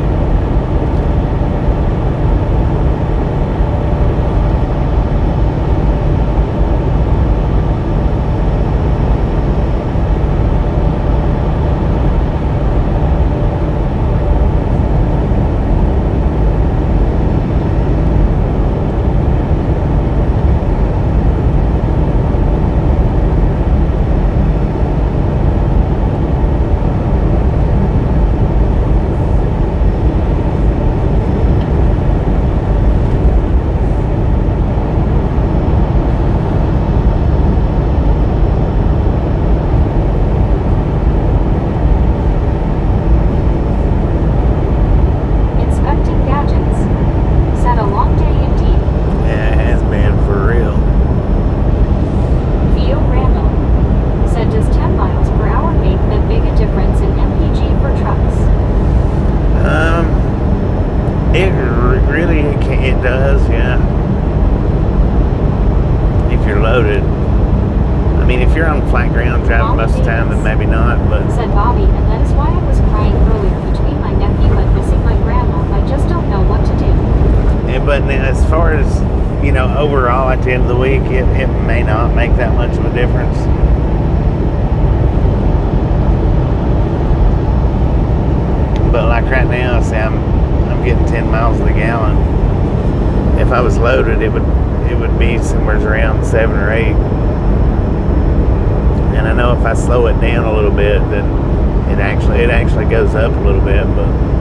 Inspecting gadgets. Said a long day indeed. Yeah, it has been for real. Theo Randall. Said, does 10 miles per hour make that big a difference in MPG for trucks? It does, yeah. If you're loaded. I mean, if you're on flat ground driving most of the time, then maybe not, but Said Bobby, and that is why I was crying earlier between my nephew and missing my grandma. I just don't know what to do. yeah, but as far as, overall at the end of the week, it may not make that much of a difference. But like right now, see, I'm getting 10 miles to the gallon. If I was loaded, it would be somewhere around 7 or 8. And I know if I slow it down a little bit, then it actually goes up a little bit, but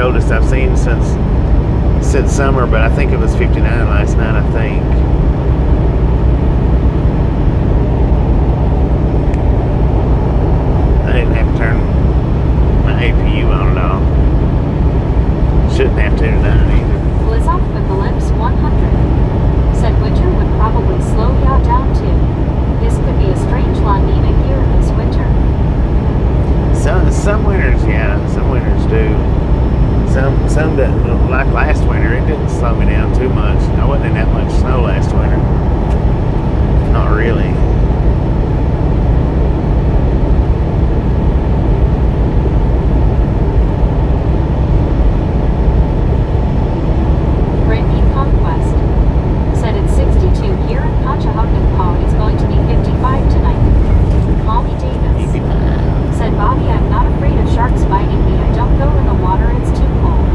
coldest I've seen since summer, but I think it was 59 last night, I think. I didn't have to turn my APU on at all. Shouldn't have to tonight either. Blizoff Eclipse 100 said winter would probably slow y'all down too. This could be a strange La Nina here this winter. Some winters, yeah, some winters do. Some that, like last winter, it didn't slow me down too much. I wasn't in that much snow last winter. Not really. Brittany Conquest said it's 62 here in Conshohocken. It's going to be 55 tonight. Molly Davis said, Bobby, I'm not afraid of sharks biting me. I don't go in the water. It's too cold.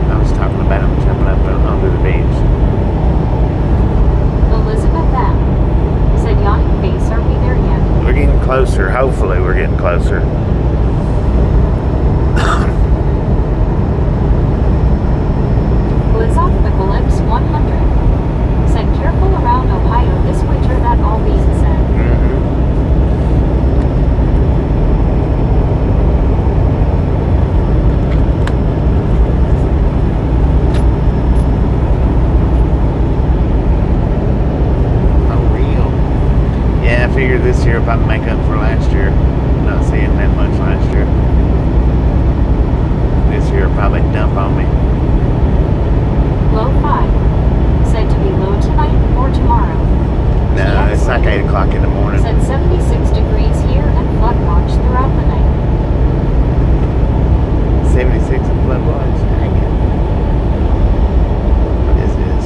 I was talking about them jumping up onto the beach. Elizabeth M. said, yawning face, are we there yet? We're getting closer. Hopefully we're getting closer. Blizzard Eclipse 100 said, careful around Ohio this winter. That all being said. I figured this year if I make up for last year, not seeing that much last year. This year will probably dump on me. Low 5 said to be low tonight or tomorrow. No, it's like 8 o'clock in the morning. Said 76 degrees here and flood watch throughout the night. 76 and flood watch. Dang it. What is this?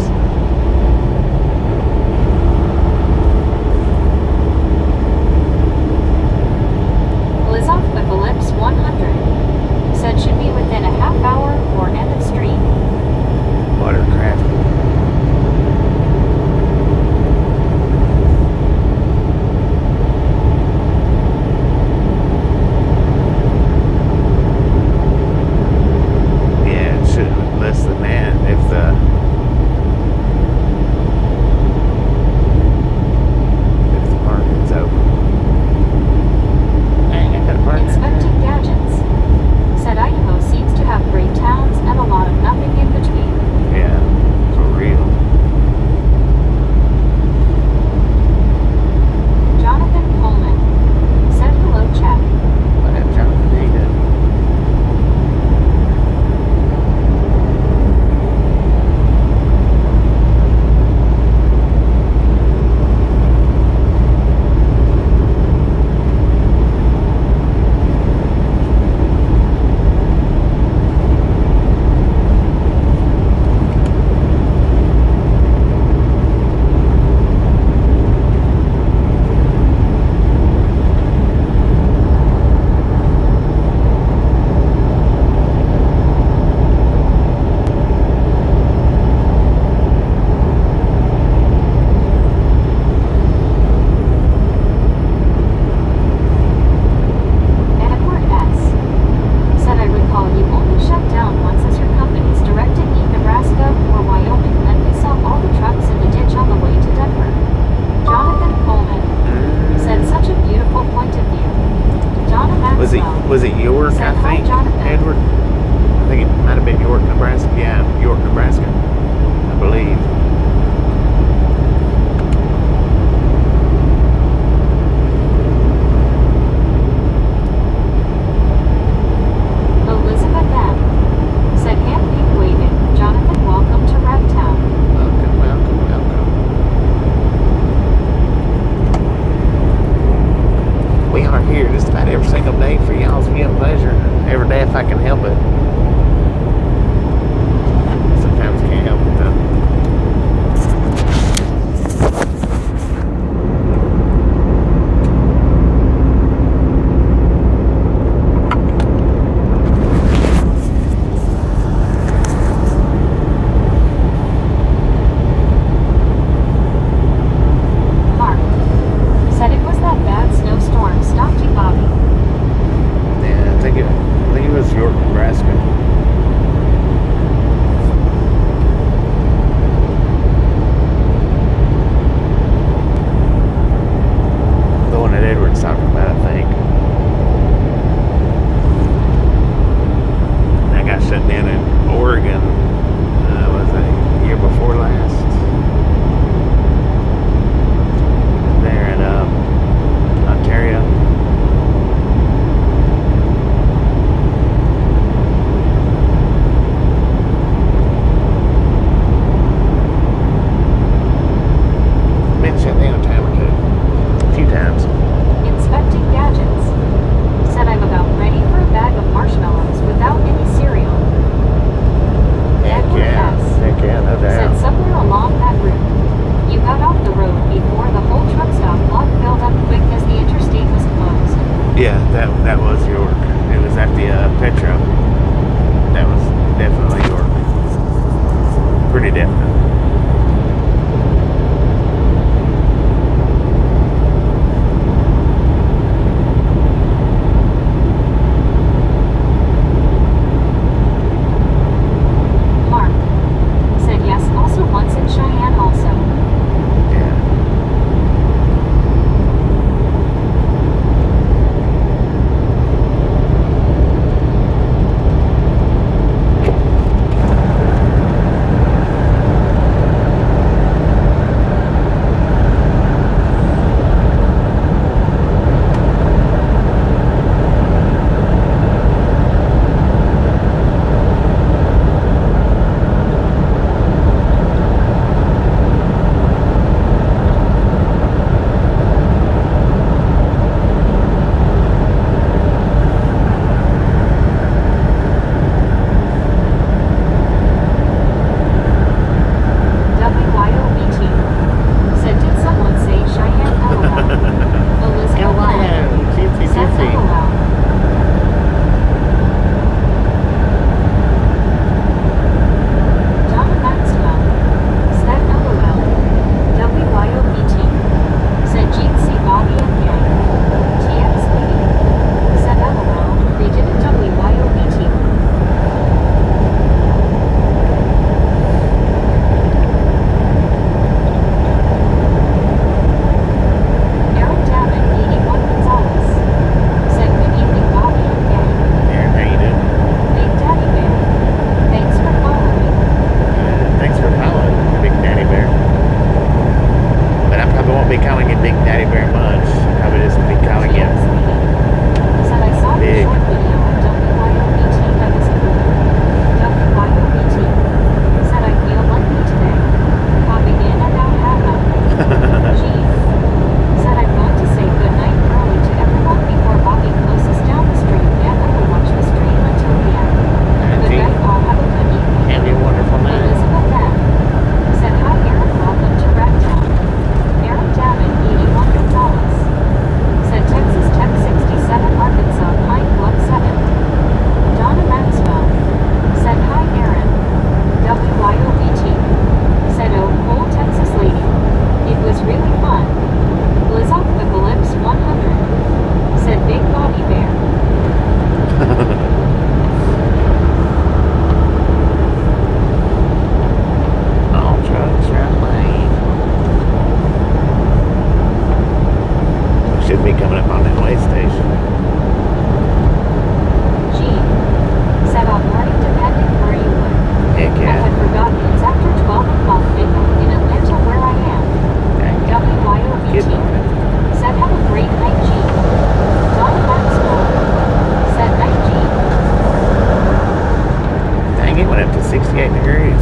It went up to 68 degrees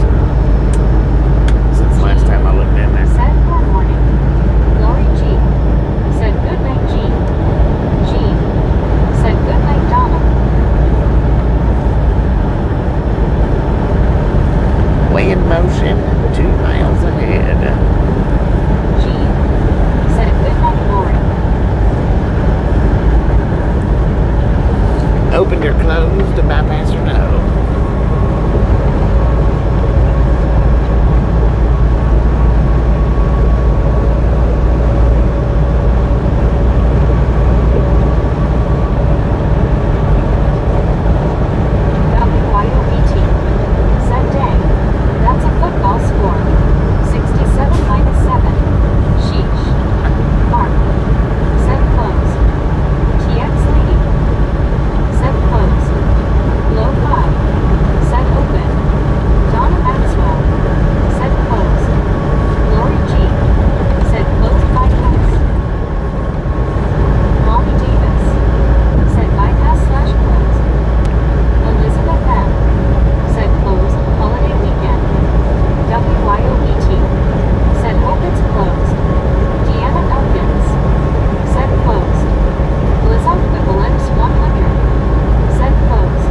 since last time I looked in there. Said good morning. Lori G. Said good night, Jean. Jean. Said good night, Donna. Way in motion, 2 miles ahead. Jean. Said good night, Lori. Opened or closed, to bypass or no? WYOBT. Said dang. That's a football score. 67 minus 7. Sheesh. Mark. Said close. TX lady. Said close. Low 5. Said open. Donna Maxwell. Said close. Lori G. Said closed bypass. Molly Davis. Said bypass / close. Elizabeth M. Said close, holiday weekend. WYOBT. Said hope it's closed. Deanna Elkins. Said closed. Blizzard the Glimpse 100. Said closed.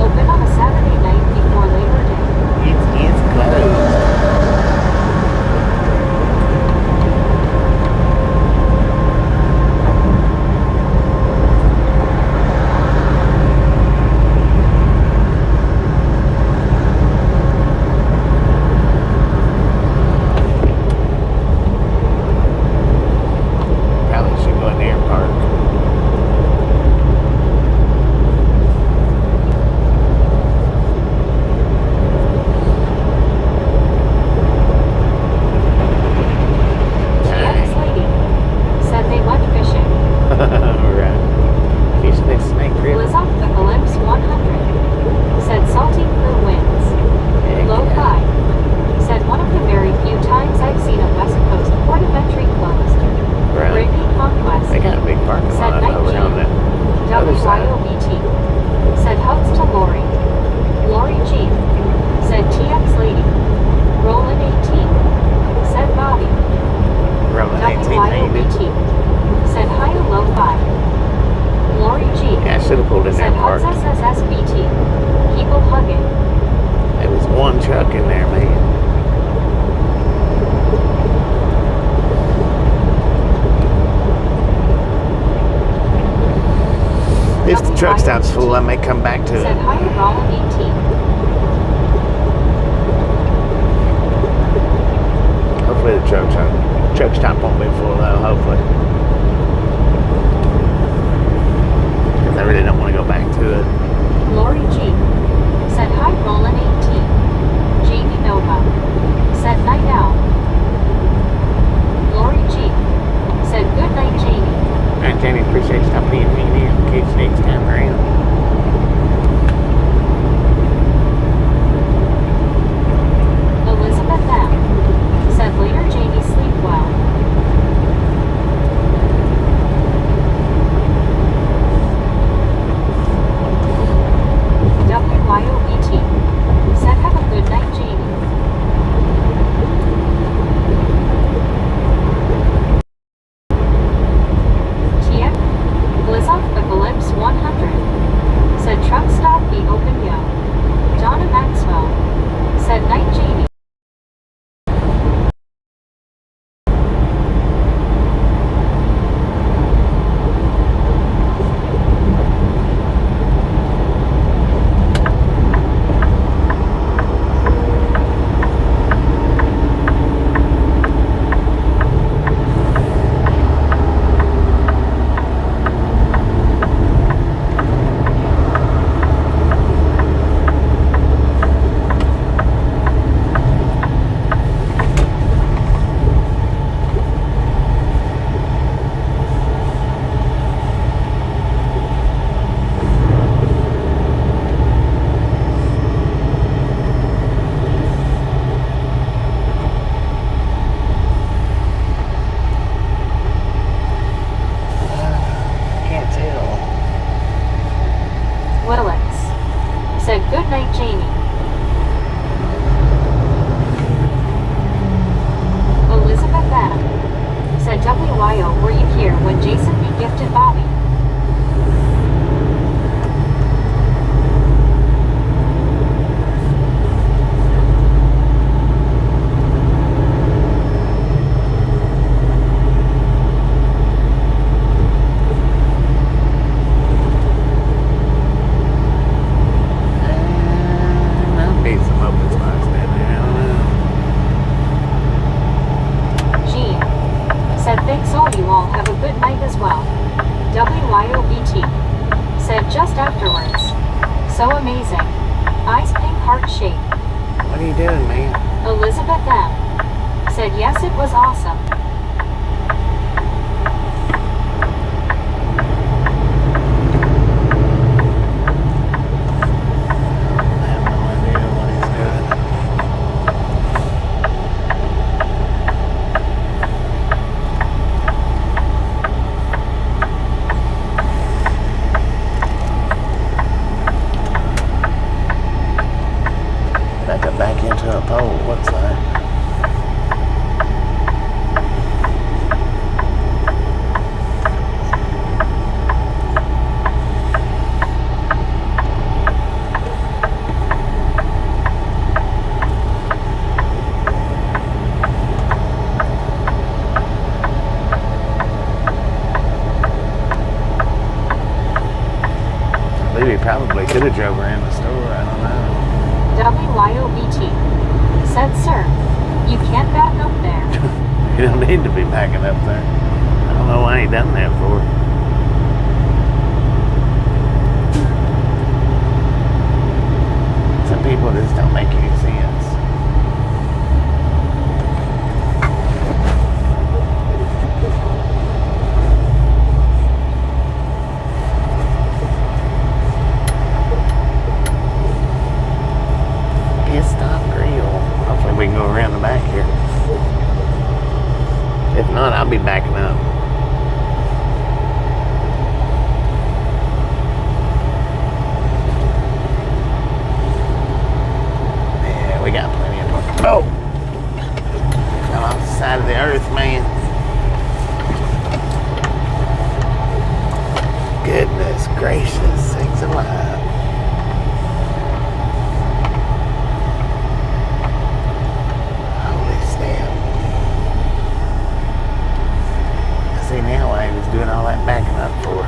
Open on a Saturday night before Labor Day. It is closed. Probably should go in there and park. TX lady. Said they went fishing. Alright. Fishing this snake river. Blizzard the Glimpse 100. Said salty crew wins. Heck Low yeah. 5. Said one of the very few times I've seen a West Coast port of entry closed. Right. Brittany Conquest. They got a big parking Said lot night over on Jean. the other side. WYOBT. Said hugs to Lori. Lori G. Said TX lady. Roland 18. Said Bobby. Rolling 1880. WYOBT. Said hi to low 5. Lori G. Yeah, I should have pulled in there Said and hugs parked. SSSBT. People hugging. There was one truck in there, man. If the truck stops full, I may come back to Said it. hi to Roland 18. Hopefully the truck stop won't be full though, hopefully. Because I really don't want to go back to it. Lori G. Said hi Roland 18. Jamie Nova. Said night out. Lori G. Said good night Jamie. Alright, Jenny, appreciate you stopping in here. Catch you next time around. Elizabeth M. Said later Jamie sleep well. What are you doing, man? Elizabeth M. said yes, it was awesome. I have no idea what he's doing. About to back into a pole. What's that? We probably could have drove her in the store. I don't know. WYOBT said, sir, you can't back up there. You don't need to be backing up there. I don't know why he done that for. Some people just don't make any sense. Stop grill. Hopefully we can go around the back here. If not, I'll be backing up. Yeah, we got plenty of room. Oh! Fell off the side of the earth, man. Goodness gracious, sakes alive. See now why he was doing all that backing up for.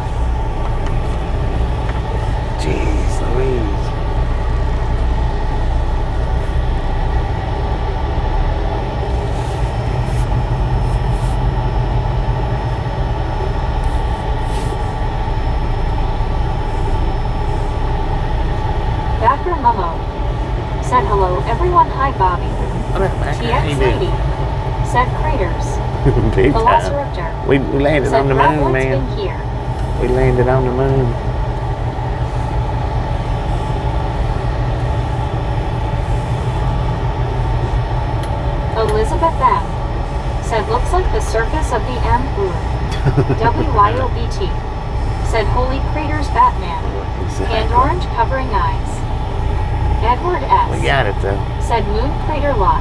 Jeez Louise. Backer Momo said hello everyone. Hi Bobby. What up, man? How you TX doing? Lady said craters. Big time. Velociraptor We landed said on the moon, Gravel's man. been here. We landed on the moon. Elizabeth M. said looks like the surface of the M. WYOBT said holy craters Batman. And orange covering eyes. Edward S. We got it though. said moon crater lot.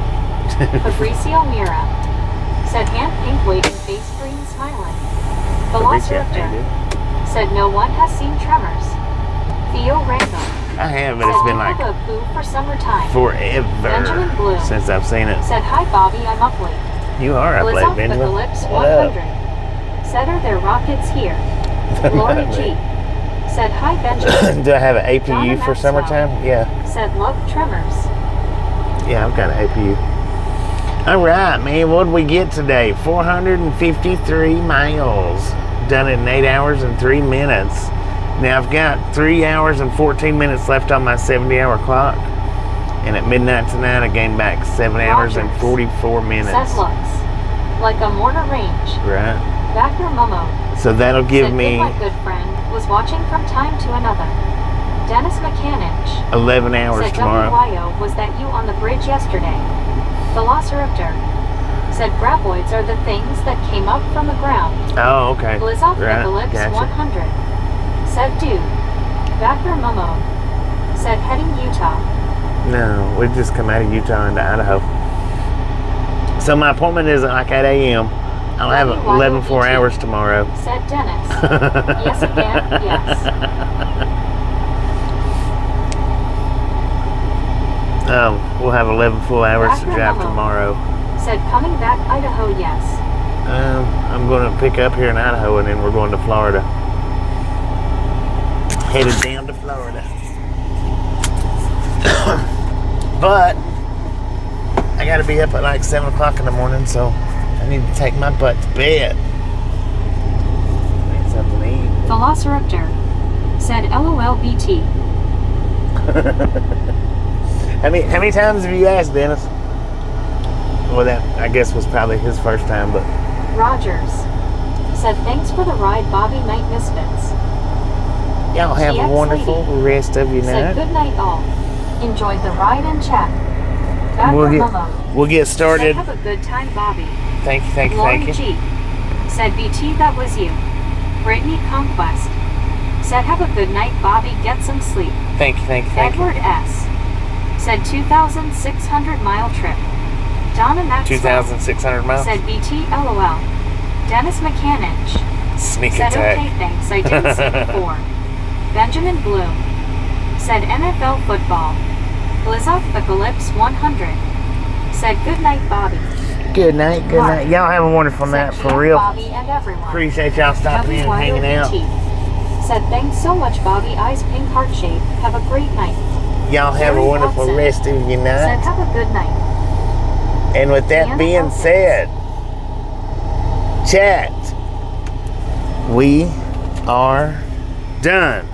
Fabricio Mira said hand pink waving face green smiling. Velociraptor said no one has seen tremors. Theo Randall I have, but said it's been you like have a poo for summertime. forever Bloom since I've seen it. said hi Bobby, I'm up late. You are up late, Benjamin. Lips What 100 up? said are there rockets here. Lori G said hi Benjamin. Do I have an APU Donna for Maxwell summertime? Yeah. said love tremors. Yeah, I've got an APU. All right, man. What did we get today? 453 miles. Done it in 8 hours and 3 minutes. Now I've got 3 hours and 14 minutes left on my 70-hour clock. And at midnight tonight, I gained back 7 hours and 44 minutes. Said looks like a mortar range. Right. Backer Momo So that'll give said me my good friend was watching from time to another. Dennis McCannich 11 hours said tomorrow. WYO was that you on the bridge yesterday. Velociraptor said graboids are the things that came up from the ground. Oh, okay. Blizzard Right. Eclipse Gotcha. 100 said dude. Backer Momo said heading Utah. No, we just come out of Utah into Idaho. So my appointment is at like 8 a.m. I'll have 11 4 hours tomorrow. Said Dennis. Yes again, yes. We'll have 11 full hours to Backer drive Momo tomorrow. said coming back Idaho, yes. I'm going to pick up here in Idaho and then we're going to Florida. Headed down to Florida. But I got to be up at like 7 o'clock in the morning, so I need to take my butt to bed. Need something to eat. Velociraptor said LOLBT. How many times have you asked, Dennis? Well, that I guess was probably his first time, but Rogers said, thanks for the ride, Bobby Night Misfits. y'all have a TX wonderful Lady rest of your said, night. good night all. Enjoyed the ride and chat. Got your mama. We'll get Said, started. have a good time, Bobby. Thank you. Lori G said, BT, that was you. Brittany Conquest said, have a good night, Bobby. Get some sleep. Thank you. Edward S said, 2,600 mile trip. Donna Maxwell 2,600 miles. said, BT, LOL. Dennis Mechanic Sneak said, attack. okay, thanks, I didn't see before. Benjamin Bloom said, NFL football. Blizzocalypse 100 said, good night, Bobby. Good night. Y'all have a wonderful night, Said, for "GM real. Bobby and everyone. Appreciate y'all stopping in and hanging out. WYOBT said, thanks so much, Bobby. Eyes pink heart shape. Have a great night. Y'all have a Gary wonderful Watson rest of your Said, night. have a good night. And with that Deanna being Elkins said, chat, we are done.